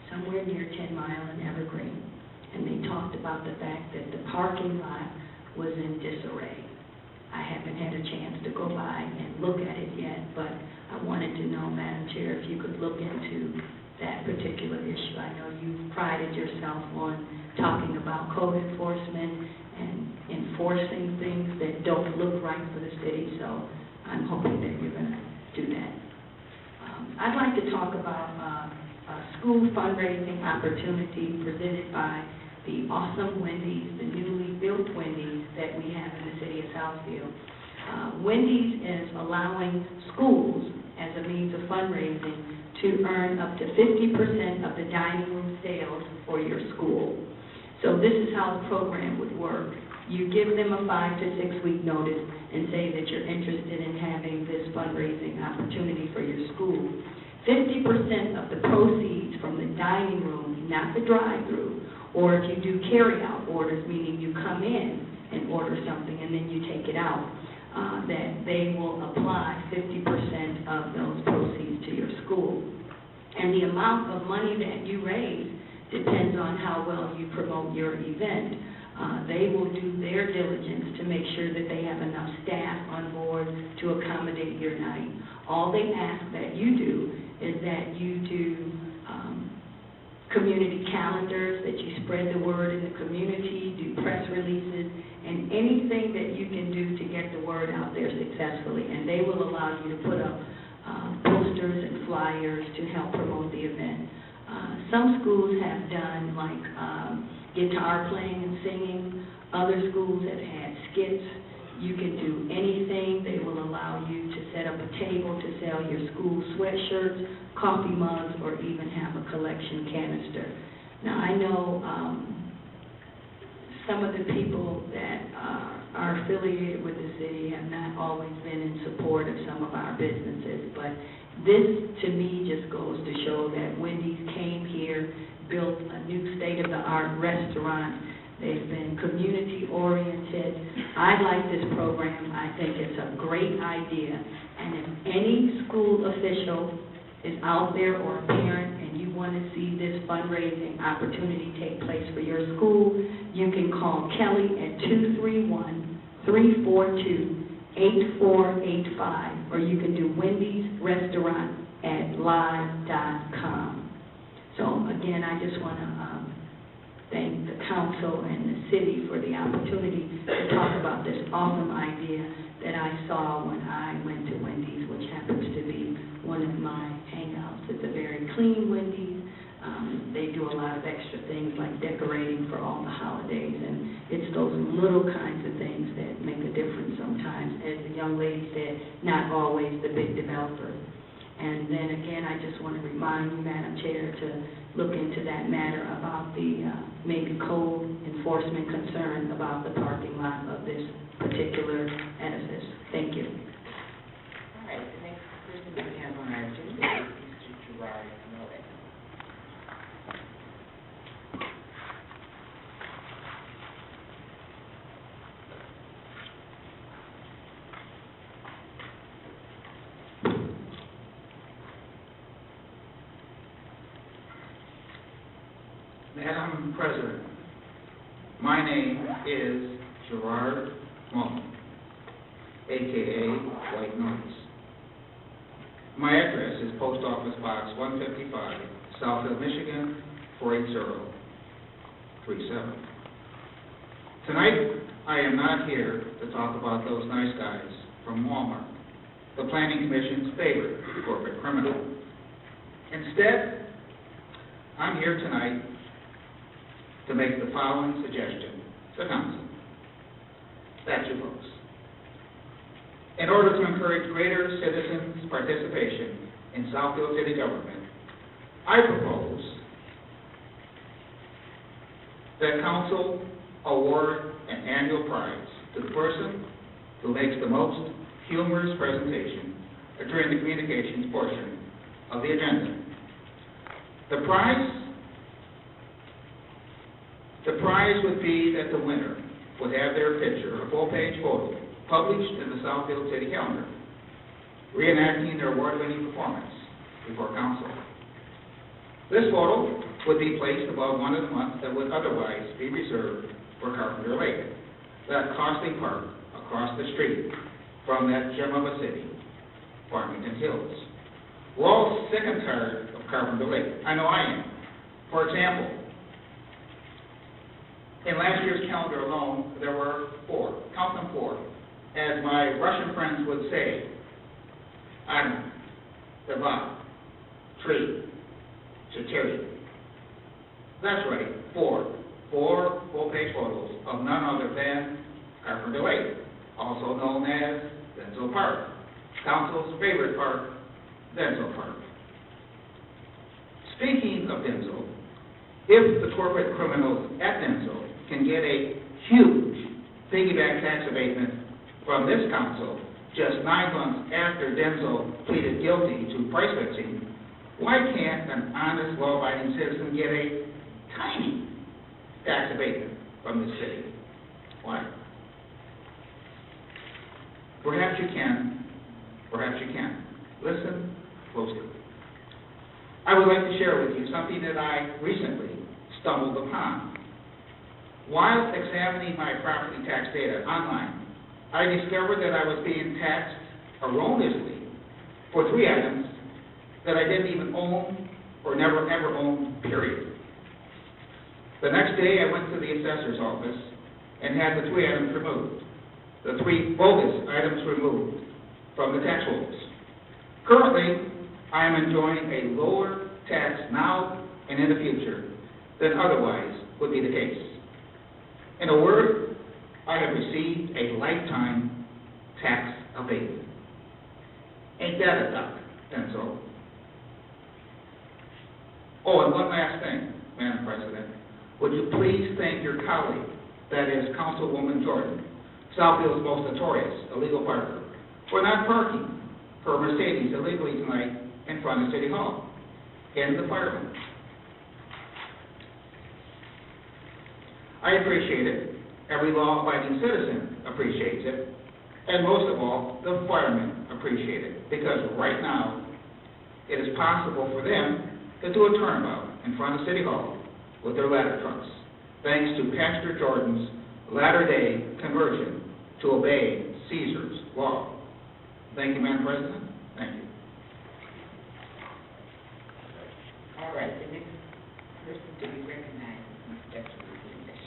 somewhere near 10 Mile in Evergreen. And they talked about the fact that the parking lot was in disarray. I haven't had a chance to go by and look at it yet, but I wanted to know, Madam Chair, if you could look into that particular issue. I know you've prided yourself on talking about code enforcement and enforcing things that don't look right for the city, so I'm hoping that you're going to do that. I'd like to talk about a school fundraising opportunity presented by the awesome Wendy's, the newly built Wendy's that we have in the city of Southfield. Wendy's is allowing schools, as a means of fundraising, to earn up to 50% of the dining room sales for your school. So this is how the program would work. You give them a 5 to 6 week notice and say that you're interested in having this fundraising opportunity for your school. 50% of the proceeds from the dining room, not the drive-through, or if you do carry-out orders, meaning you come in and order something and then you take it out, that they will apply 50% of those proceeds to your school. And the amount of money that you raise depends on how well you promote your event. They will do their diligence to make sure that they have enough staff on board to accommodate your night. All they ask that you do is that you do community calendars, that you spread the word in the community, do press releases, and anything that you can do to get the word out there successfully. And they will allow you to put up posters and flyers to help promote the event. Some schools have done like guitar playing and singing. Other schools have had skits. You can do anything. They will allow you to set up a table to sell your school sweatshirts, coffee mugs, or even have a collection canister. Now, I know some of the people that are affiliated with the city have not always been in support of some of our businesses, but this, to me, just goes to show that Wendy's came here, built a new state-of-the-art restaurant. They've been community-oriented. I like this program. I think it's a great idea. And if any school official is out there or a parent and you want to see this fundraising opportunity take place for your school, you can call Kelly at 342-8485, or you can do wendysrestaurant@live.com. So again, I just want to thank the council and the city for the opportunity to talk about this awesome idea that I saw when I went to Wendy's, which happens to be one of my hangouts. It's a very clean Wendy's. They do a lot of extra things like decorating for all the holidays, and it's those little kinds of things that make a difference sometimes. As the young lady said, not always the big developers. And then again, I just want to remind you, Madam Chair, to look into that matter about the maybe code enforcement concern about the parking lot of this particular edifice. Thank you.
All right, the next person we have on our agenda is Mr. Gerard Miller.
Madam President, my name is Gerard Mullen, a.k.a. White Noise. My address is Post Office Box 155, Southfield, Michigan, 48037. Tonight, I am not here to talk about those nice guys from Walmart, the Planning Commission's favorite corporate criminal. Instead, I'm here tonight to make the following suggestion to council. That's you folks. In order to encourage greater citizens' participation in Southfield city government, I propose that council award an annual prize to the person who makes the most humorous presentation during the communications portion of the agenda. The prize would be that the winner would have their picture, a full-page photo, published in the Southfield City Calendar, reenacting their award-winning performance before council. This photo would be placed above one of the months that would otherwise be reserved for Carpenter Lake, that costly park across the street from that gem of a city, Farmington Hills. We're all sick and tired of Carpenter Lake. I know I am. For example, in last year's calendar alone, there were 4, count them 4, as my Russian friends would say, Adam, Deva, Tree, Chatiri. That's right, 4 full-page photos of none other than Carpenter Lake, also known as Denzel Park, council's favorite park, Denzel Park. Speaking of Denzel, if the corporate criminals at Denzel can get a huge piggyback tax abatement from this council just 9 months after Denzel pleaded guilty to price fixing, why can't an honest, law-abiding citizen get a tiny tax abatement from the city? Why? Perhaps you can. Perhaps you can. Listen closely. I would like to share with you something that I recently stumbled upon. While examining my property tax data online, I discovered that I was being taxed erroneously for 3 items that I didn't even own or never ever owned, period. The next day, I went to the assessor's office and had the 3 items removed, the 3 bogus items removed from the tax rolls. Currently, I am enjoying a lower tax now and in the future than otherwise would be the case. In a word, I have received a lifetime tax abatement. Ain't that a duck, Denzel? Oh, and one last thing, Madam President. Would you please thank your colleague, that is Councilwoman Jordan, Southfield's most notorious illegal parker, for not parking her Mercedes illegally tonight in front of City Hall, in the parliament. I appreciate it. Every law-abiding citizen appreciates it. And most of all, the firemen appreciate it. Because right now, it is possible for them to do a turnabout in front of City Hall with their ladder trucks, thanks to Pastor Jordan's latter-day conversion to obey Caesar's law. Thank you, Madam President. Thank you.
All right, the next person to be recognized is Ms. Stephanie English.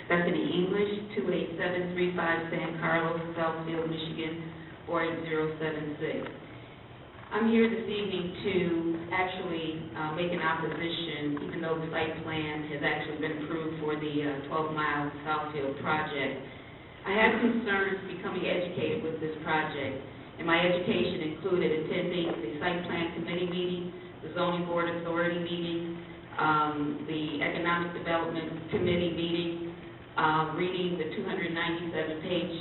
Stephanie English, 28735 San Carlos, Southfield, Michigan, 48076. I'm here this evening to actually make an opposition, even though the site plan has actually been approved for the 12-mile Southfield project. I have concerns becoming educated with this project, and my education included attending the site plan committee meeting, the zoning board authority meeting, the economic development committee meeting, reading the 297-page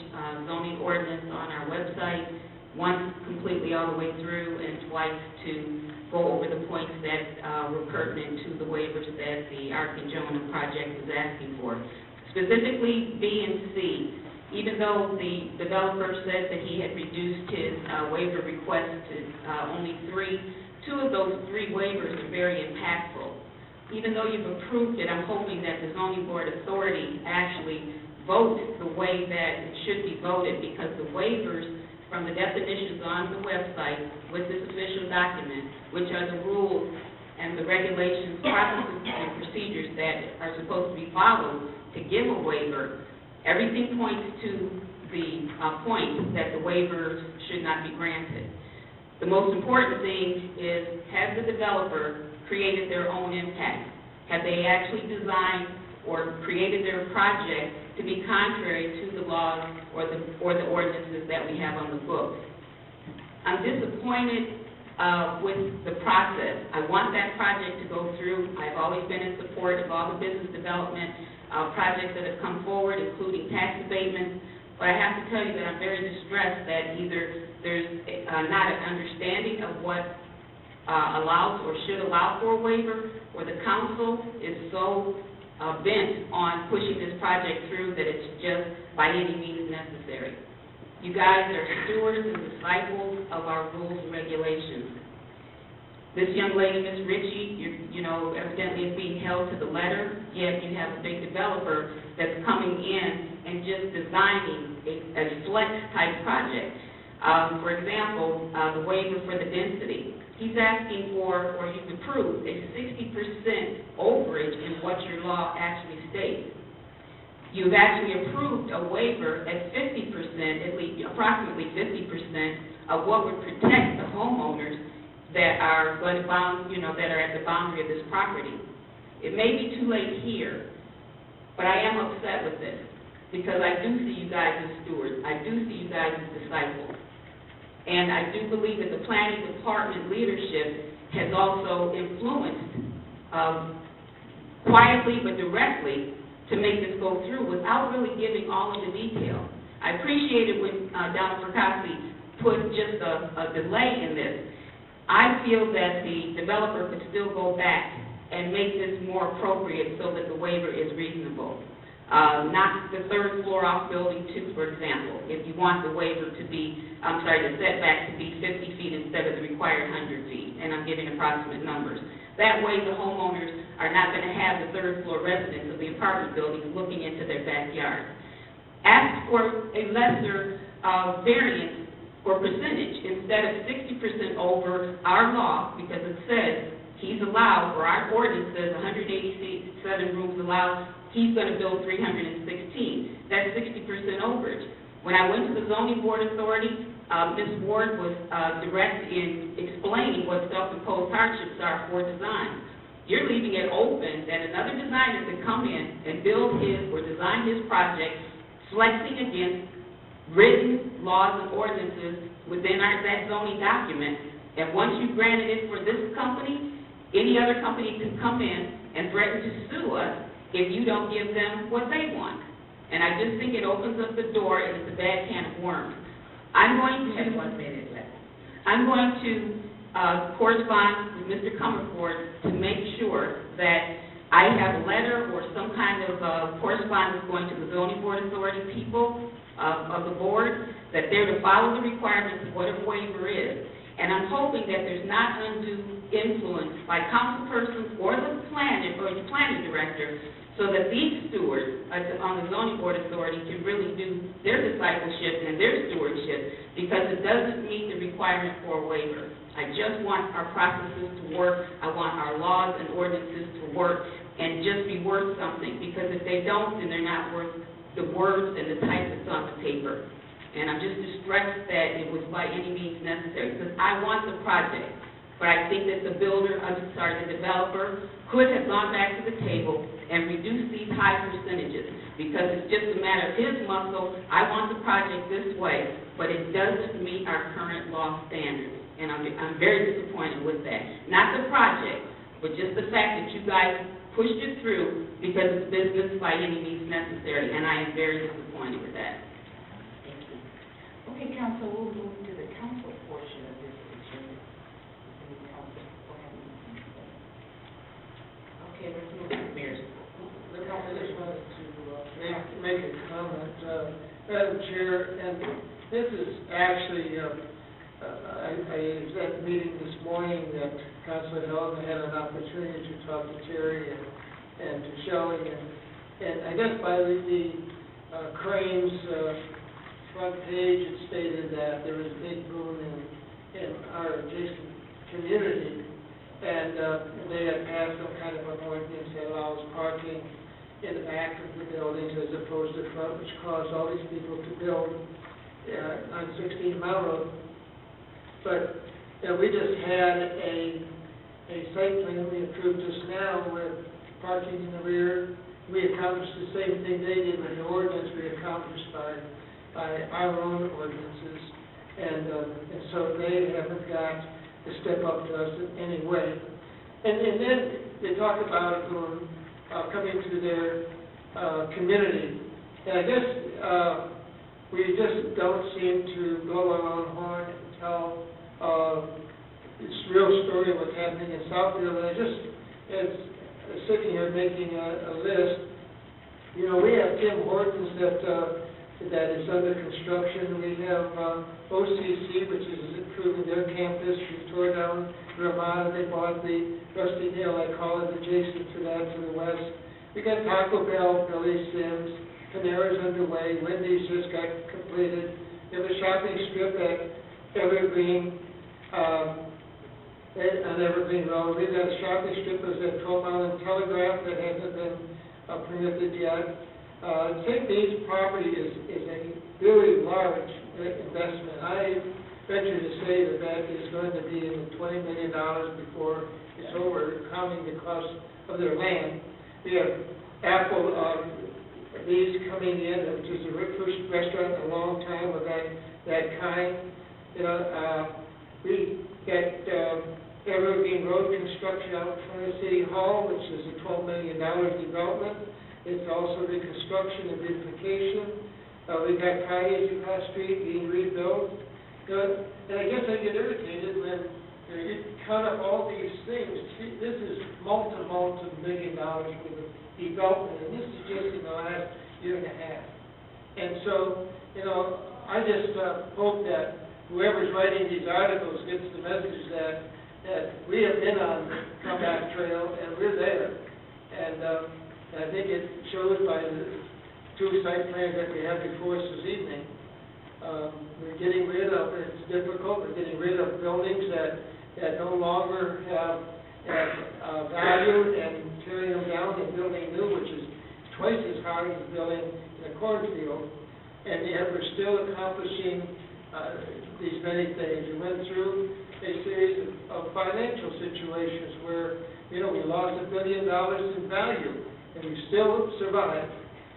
zoning ordinance on our website, once completely all the way through and twice to go over the points that were pertinent to the waivers that the Ark and Jonna project is asking for. Specifically, B and C. Even though the developer said that he had reduced his waiver request to only 3, 2 of those 3 waivers are very impactful. Even though you've approved it, I'm hoping that the zoning board authority actually votes the way that it should be voted, because the waivers from the definitions on the website with this official document, which are the rules and the regulations, processes, and procedures that are supposed to be followed to give a waiver, everything points to the point that the waivers should not be granted. The most important thing is, has the developer created their own impact? Have they actually designed or created their project to be contrary to the laws or the ordinances that we have on the books? I'm disappointed with the process. I want that project to go through. I've always been in support of all the business development projects that have come forward, including tax abatements, but I have to tell you that I'm very distressed that either there's not an understanding of what allows or should allow for a waiver, or the council is so bent on pushing this project through that it's just by any means necessary. You guys are stewards and disciples of our rules and regulations. This young lady, Ms. Ritchie, you know, evidently is being held to the letter, yet you have a big developer that's coming in and just designing a flex-type project. For example, the waiver for the density. He's asking for, or you've approved, a 60% overage in what your law actually states. You've actually approved a waiver at 50%, at least approximately 50% of what would protect the homeowners that are going to that are at the boundary of this property. It may be too late here, but I am upset with this, because I do see you guys as stewards. I do see you guys as disciples. And I do believe that the planning department leadership has also influenced, quietly but directly, to make this go through without really giving all of the detail. I appreciated when Donna Percassi put just a delay in this. I feel that the developer could still go back and make this more appropriate so that the waiver is reasonable. Knock the third floor off building 2, for example, if you want the waiver to be, the setback to be 50 feet instead of the required 100 feet, and I'm giving approximate numbers. That way the homeowners are not going to have the third floor residents of the apartment buildings looking into their backyard. Ask for a lesser variance or percentage instead of 60% over our law, because it says he's allowed, or our ordinance says 187 rooms allowed, he's going to build 316. That's 60% overage. When I went to the zoning board authority, Ms. Ward was direct in explaining what self-imposed hardships are for design. You're leaving it open that another designer could come in and build his or design his project, flexing against written laws and ordinances within that zoning document. And once you've granted it for this company, any other company can come in and threaten to sue us if you don't give them what they want. And I just think it opens up the door, and it's a bad can of worms. I'm going to
have 1 minute left.
I'm going to correspond with Mr. Comerford to make sure that I have a letter or some kind of correspondence going to the zoning board authority people of the board, that they're to follow the requirements of what a waiver is, And I'm hoping that there's not undue influence by councilpersons or the planning director, so that these stewards on the zoning board authority can really do their discipleship and their stewardship, because it doesn't meet the requirement for a waiver. I just want our processes to work. I want our laws and ordinances to work and just be worth something, because if they don't, then they're not worth the words and the type that's on the paper. And I'm just distressed that it was by any means necessary, because I want the project. But I think that the developer could have gone back to the table and reduced these high percentages, because it's just a matter of his muscle. I want the project this way, but it doesn't meet our current law standards. And I'm very disappointed with that. Not the project, but just the fact that you guys pushed it through because it's business by any means necessary, and I am very disappointed with that.
Thank you. Okay, council, we'll move to the council portion of this agenda. Any council, go ahead. Okay, let's move to the mayor's report.
I just wanted to make a comment, Madam Chair, and this is actually, I was at the meeting this morning that Councilman Helena had an opportunity to talk to Terry and to Shelley, and I guess by the Crane's front page, it stated that there was a big boom in our adjacent community, and they had passed some kind of an ordinance that allows parking in the back of the buildings as opposed to front, which caused all these people to build on 16 Mile Road. But we just had a site plan we approved just now with parking in the rear. We accomplished the same thing they did with the ordinance we accomplished by our own ordinances. And so they haven't got to step up to us in any way. And then they talk about coming to their community. And I guess we just don't seem to blow our own horn and tell this real story of what's happening in Southfield. And I just, as sitting here making a list, we have Tim Hortons that is under construction. We have OCC, which is improving their campus. We tore down Ramada. They bought the Rusty Nail, I call it, adjacent to that to the west. We got Taco Bell, Billy Sims, Panera's underway, Wendy's just got completed. We have a shopping strip at Evergreen, on Evergreen Road. We've got a shopping strip at 12 Mile and Telegraph that hasn't been permitted yet. St. Bede's property is a very large investment. I venture to say that is going to be in the $20 million before it's over, counting the cost of their land. We have Apple Bede's coming in, which is the first restaurant in a long time of that kind. We got Evergreen Road construction out in front of City Hall, which is a $12 million development. It's also reconstruction and beautification. We got Cottage across the street being rebuilt. And I guess I get irritated when you count up all these things. This is multi-million dollars for the development, and this is just in the last year and a half. And so, I just hope that whoever's writing these articles gets the message that we have been on the comeback trail, and we're there. And I think it shows by the two site plans that we have before us this evening. We're getting rid of, it's difficult, we're getting rid of buildings that no longer have value, and tearing them down and building new, which is twice as hard as building in a cornfield. And yet we're still accomplishing these many things. We went through a series of financial situations where, we lost $1 billion in value, and we still survived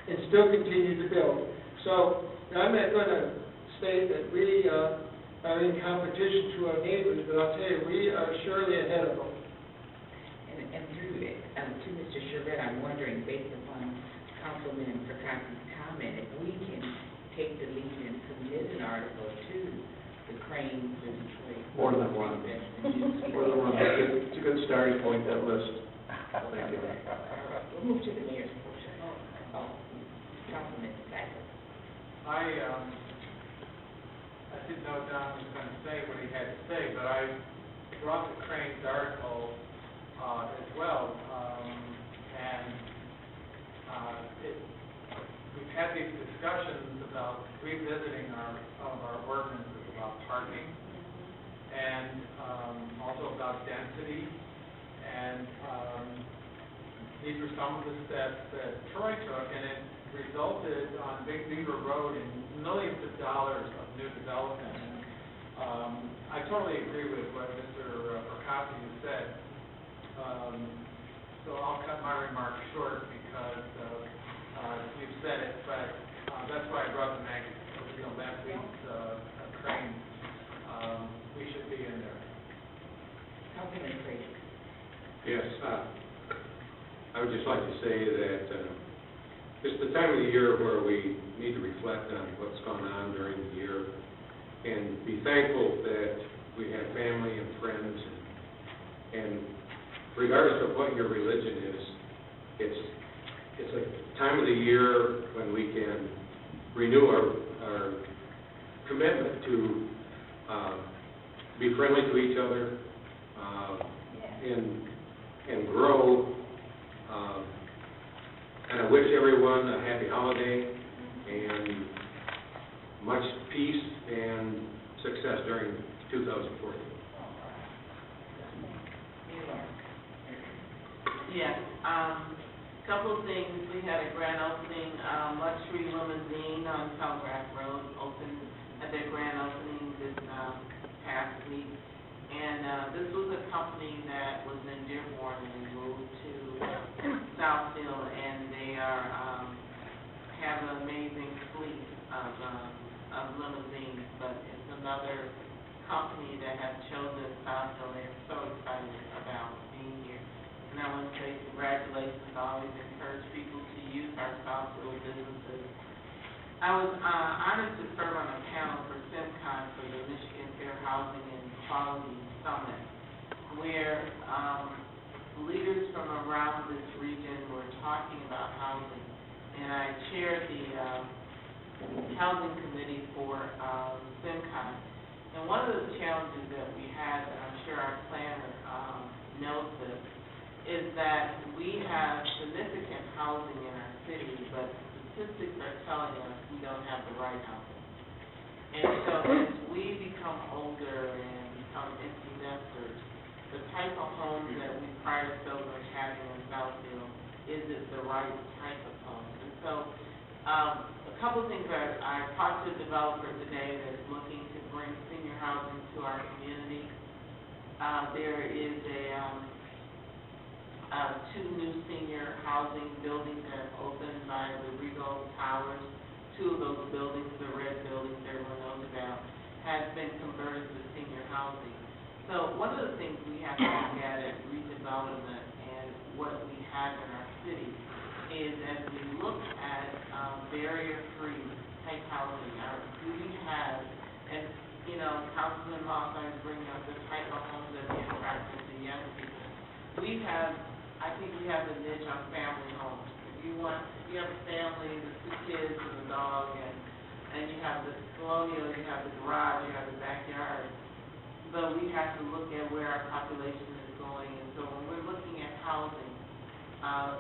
and still continue to build. So I'm not going to state that we are in competition to our neighbors, but I'll tell you, we are surely ahead of them.
And through it, to Mr. Sherbet, I'm wondering, based upon Councilman Perkins' comment, if we can take the lead and submit an article to the Cranes and Detroit.
More than one. More than one. It's a good starting point, that list. Thank you.
We'll move to the mayor's portion. Councilman Sackler.
I didn't know Don was going to say what he had to say, but I brought the Crane's article as well, we've had these discussions about revisiting some of our ordinances about parking, and also about density, and these were some of the steps that Troy took, and it resulted on Big Beaver Road in millions of dollars of new development. And I totally agree with what Mr. Percotti has said. So I'll cut my remarks short because you've said it, but that's why I brought the last week's Crane. We should be in there.
Councilman Frazier.
Yes, I would just like to say that it's the time of the year where we need to reflect on what's gone on during the year and be thankful that we have family and friends, and regardless of what your religion is, it's a time of the year when we can renew our commitment to be friendly to each other and grow. And I wish everyone a happy holiday and much peace and success during 2014.
Yes, couple of things. We had a grand opening, luxury limousine on Telegraph Road opened at their grand opening this past week. And this was a company that was in Dearborn and moved to Southfield, and they have an amazing fleet of limousines, but it's another company that has chosen Southfield. They're so excited about being here. And I want to say congratulations. I always encourage people to use our Southfield businesses. I was honored to serve on a panel for SimCon for the Michigan Fair Housing and Quality Summit, where leaders from around this region were talking about housing. And I chaired the housing committee for SimCon. And one of the challenges that we had, and I'm sure our planner knows this, is that we have significant housing in our city, but statistics are telling us we don't have the right housing. And so as we become older and become empty nesters, the type of homes that we pride ourselves on having in Southfield, is it the right type of home? And so a couple of things I talked to a developer today that's looking to bring senior housing to our community. There is two new senior housing buildings that have opened by the Regal Towers. Two of those buildings, the red buildings everyone knows about, has been converted to senior housing. So one of the things we have to look at redevelopment and what we have in our city is as we look at barrier-free type housing, do we have, and you know, Councilman Moss is bringing up the type of homes that we attract to young people. I think we have the niche on family homes. If you have a family, the 2 kids and the dog, and you have the colonial, you have the garage, you have the backyard. But we have to look at where our population is going. And so when we're looking at housing,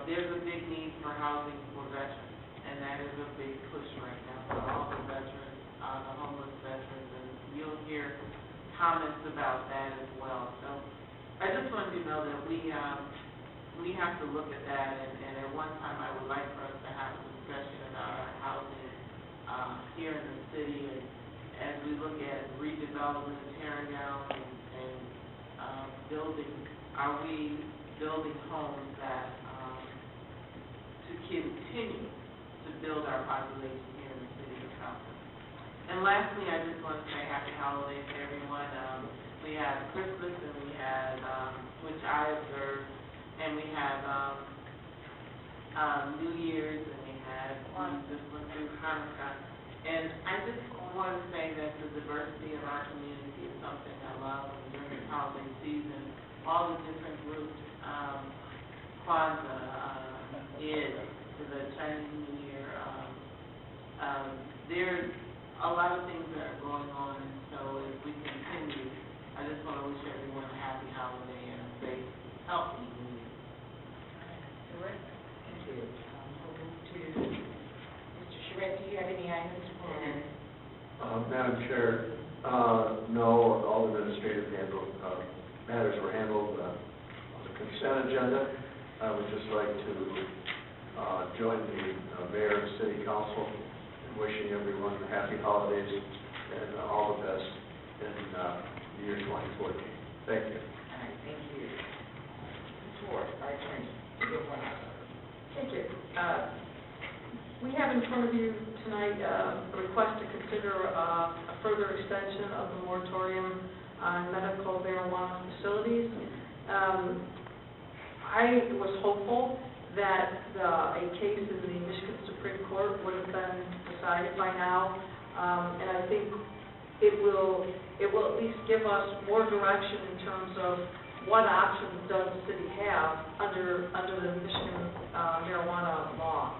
there's a big need for housing for veterans, and that is a big push right now for all the veterans, the homeless veterans, and you'll hear comments about that as well. So I just wanted you to know that we have to look at that, and at one time I would like for us to have a discussion about our housing here in the city, and as we look at redevelopment, tearing down, and building, are we building homes that to continue to build our population here in the city of Southfield? And lastly, I just want to say happy holidays to everyone. We have Christmas, and we have, which I observe, and we have New Year's, and we just went through Hanukkah. And I just want to say that the diversity of our community is something I love. And during the holiday season, all the different groups, Kwanzaa, Eid, the Chinese New Year, there's a lot of things that are going on, and so as we continue, I just want to wish everyone a happy holiday and a safe, healthy New Year.
Correct. Thank you. We'll move to Mr. Charette. Do you have any items for?
Madam Chair, no, all administrative matters were handled on the consent agenda. I would just like to join the mayor and city council in wishing everyone happy holidays and all the best in the year 2014. Thank you.
All right, thank you. Ms. Ward, our attorney, your one.
Thank you. We have in front of you tonight a request to consider a further extension of the moratorium on medical marijuana facilities. I was hopeful that a case in the Michigan Supreme Court would have been decided by now, and I think it will at least give us more direction in terms of what options does the city have under the Michigan marijuana law.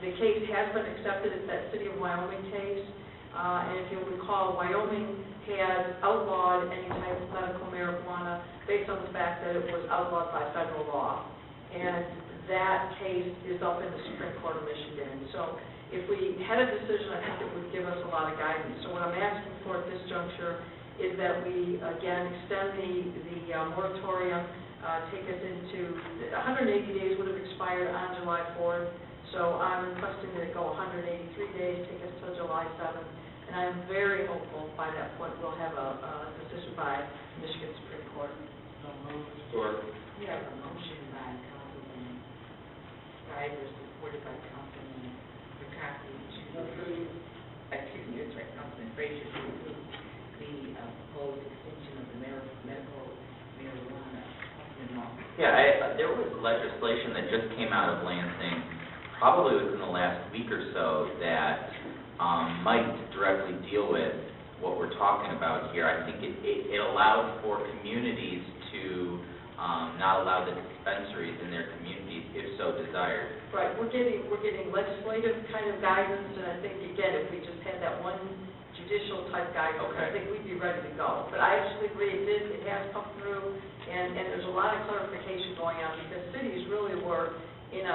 The case has been accepted. It's that City of Wyoming case, and if you'll recall, Wyoming had outlawed any type of medical marijuana based on the fact that it was outlawed by federal law, and that case is up in the Supreme Court of Michigan. So if we had a decision, I think it would give us a lot of guidance. So what I'm asking for at this juncture is that we, again, extend the moratorium, take us into, 180 days would have expired on July 4th, so I'm requesting that it go 183 days, take us till July 7th, and I'm very hopeful by that point we'll have a decision by Michigan Supreme Court.
Support.
We have a motion by Councilman Stivers, supported by Councilman McCarthy, that's right, Councilman Frazier, to approve the proposed extension of the medical marijuana. Councilman Norton.
Yeah, there was legislation that just came out of Lansing, probably within the last week or so, that might directly deal with what we're talking about here. I think it allowed for communities to not allow the dispensaries in their communities if so desired.
Right, we're getting legislative kind of guidance, and I think, again, if we just had that one judicial type guidance,
Okay.
I think we'd be ready to go. But I actually agree, it has come through, and there's a lot of clarification going on, because cities really were in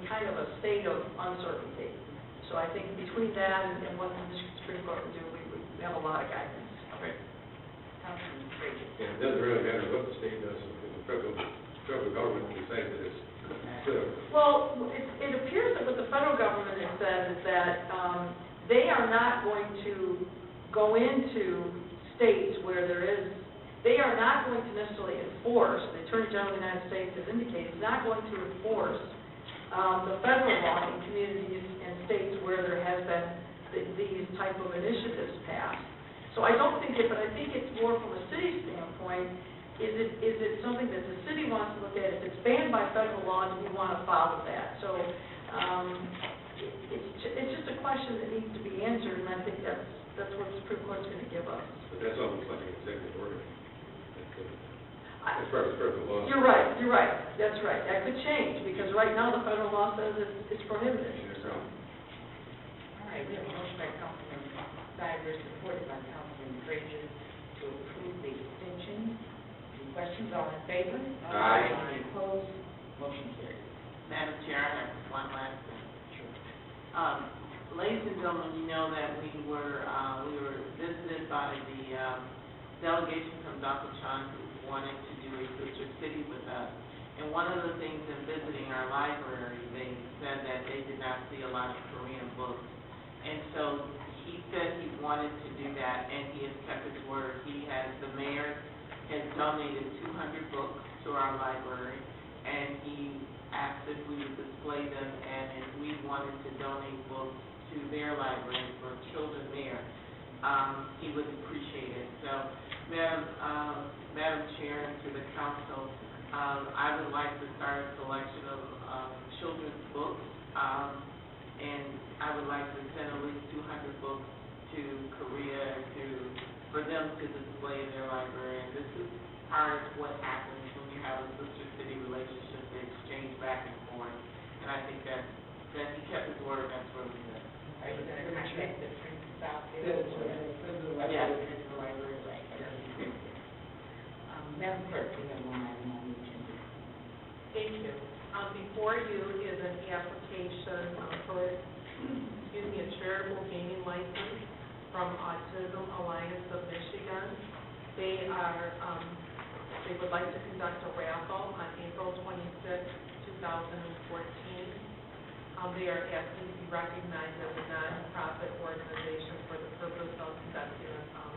kind of a state of uncertainty. So I think between that and what the Michigan Supreme Court would do, we have a lot of guidance.
Okay.
Councilman Frazier.
Yeah, it doesn't really matter what the state does, because the federal government decides that it's civil.
Well, it appears that what the federal government has said is that they are not going to go into states where they are not going to necessarily enforce, the Attorney General of the United States has indicated, is not going to enforce the federal law in communities and states where there has been these type of initiatives passed. So I don't think but I think it's more from a city standpoint, is it something that the city wants to look at? If it's banned by federal law, do we want to follow that? So it's just a question that needs to be answered, and I think that's what the Supreme Court's going to give us.
But that's almost like an executive order. As far as federal law.
You're right, that's right. That could change, because right now the federal law says it's prohibited. So.
All right, we have a motion by Councilman Stivers, supported by Councilman Frazier, to approve the extension. Any questions? All in favor?
Aye.
Any opposed? Motion carries.
Madam Chair, I have one last thing. Ladies and gentlemen, you know that we were visited by the delegation from Dr. Chan, who wanted to do a sister city with us. And one of the things in visiting our library, they said that they did not see a lot of Korean books. And so he said he wanted to do that, and he has kept his word. The mayor has donated 200 books to our library, and he asked if we would display them, and if we wanted to donate books to their library for children there, he would appreciate it. So, Madam Chair, and to the council, I would like to start a selection of children's books, and I would like to send at least 200 books to Korea for them to display in their library. And this is part of what happens when you have a sister city relationship, they exchange back and forth. And I think that he kept his word, and that's really good.
Are you going to contact the Prince South
before you is an application for, a charitable gaming license from Autism Alliance of Michigan. They would like to conduct a raffle on April 26, 2014. They are asking to be recognized as a nonprofit organization for the purpose of conducting a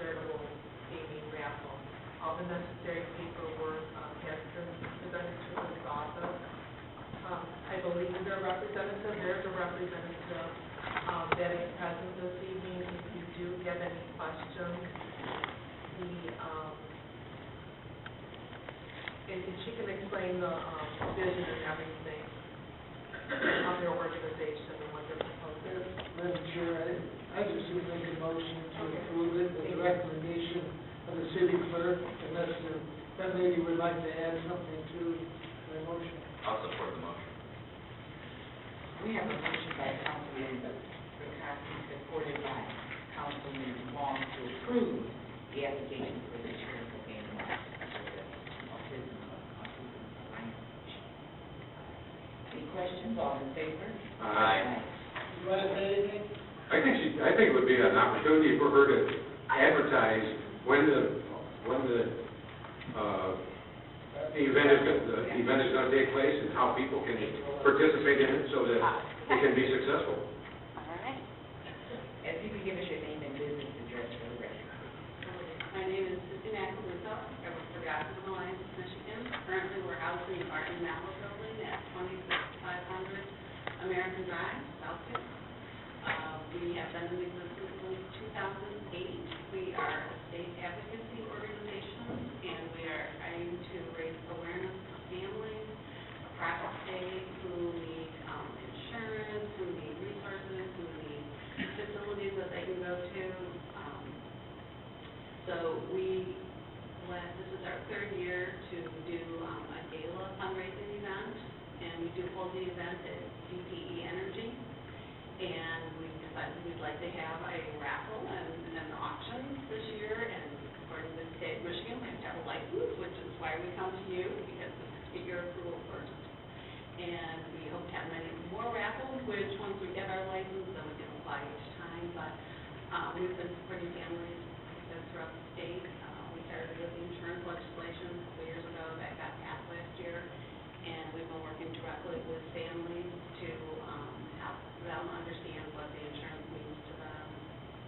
charitable gaming raffle. All the necessary paperwork has been presented to this office. I believe their representative, there's a representative that is present this evening. If you do have any questions, and she can explain the vision and everything of their organization and what they're proposing.
Madam Chair, I just would make a motion to approve it with the recommendation of the city clerk, unless that lady would like to add something to the motion.
I'll support the motion.
We have a motion by Councilman Bede, supported by Councilman Long to approve the application for the charitable gaming license for the Autism Alliance. Any questions? All in favor?
Aye.
You want to say anything?
I think it would be an opportunity for her to advertise when the event is going to take place and how people can participate in it so that it can be successful.
All right. If you could give us your name and business address for the record.
My name is Sidney. I work for Councilman Alliance of Michigan. Currently, we're housed in the Barton Mallow building at 26500 American Drive, Southfield. We have been in existence since 2008. We are a state advocacy organization, and we are trying to raise awareness of families across the state who need insurance, who need resources, who need facilities that they can go to. So this is our third year to do a gala fundraising event, and we do hold the event at DPE Energy. And we decided we'd like to have a raffle and an auction this year, and according to the state of Michigan, we have to have a license, which is why we come to you, because we have to get your approval first. And we hope to have many more raffles, which once we get our license, then we can apply each time. But we've been supporting families throughout the state. We started with the insurance legislation a couple years ago that got passed last year, and we've been working directly with families to help them understand what the insurance means to them.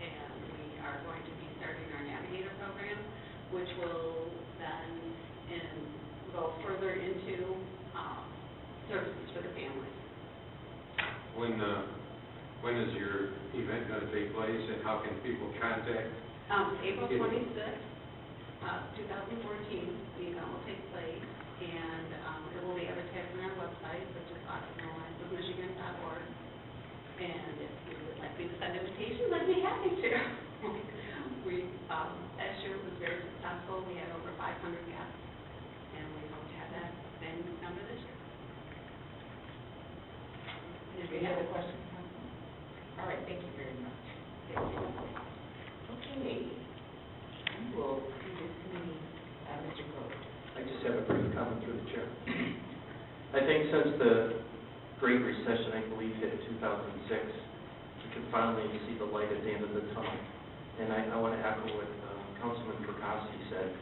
And we are going to be starting our Navigator program, which will then go further into services for the families.
When is your event going to take place, and how can people contact?
April 26th, 2014, the event will take place, and it will be advertised on our website, which is autismallianceofmichigan.org. And if you would like me to send invitations, I'd be happy to. Last year was very successful. We had over 500 guests, and we hope to have that same number this year.
Any other questions? All right, thank you very much. Thank you. Okay. We will see this meeting, Mr. Cole.
I just have a brief comment through the chair. I think since the Great Recession, I believe, hit 2006, we can finally see the light at the end of the tunnel. And I want to echo what Councilman Perkowski said.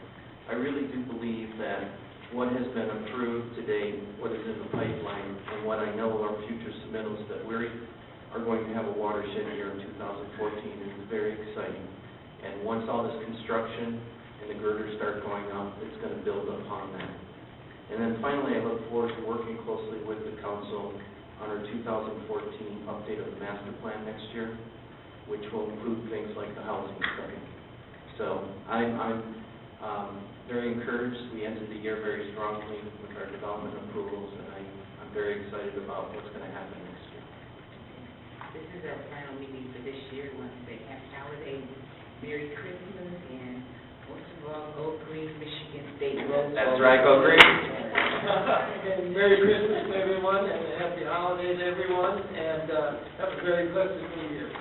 I really do believe that what has been approved today, what is in the pipeline, and what I know are future submittals that we are going to have a watershed year in 2014 is very exciting. And once all this construction and the girders start going up, it's going to build upon that. And then finally, I look forward to working closely with the council on our 2014 update of the master plan next year, which will include things like the housing study. So I'm very encouraged. We ended the year very strongly with our development approvals, and I'm very excited about what's going to happen next year.
This is our final meeting for this year. We want to say happy holidays, Merry Christmas, and most of all, go green, Michigan State.
That's right, go green.
Again, Merry Christmas to everyone, and happy holidays, everyone, and have a very blessed New Year.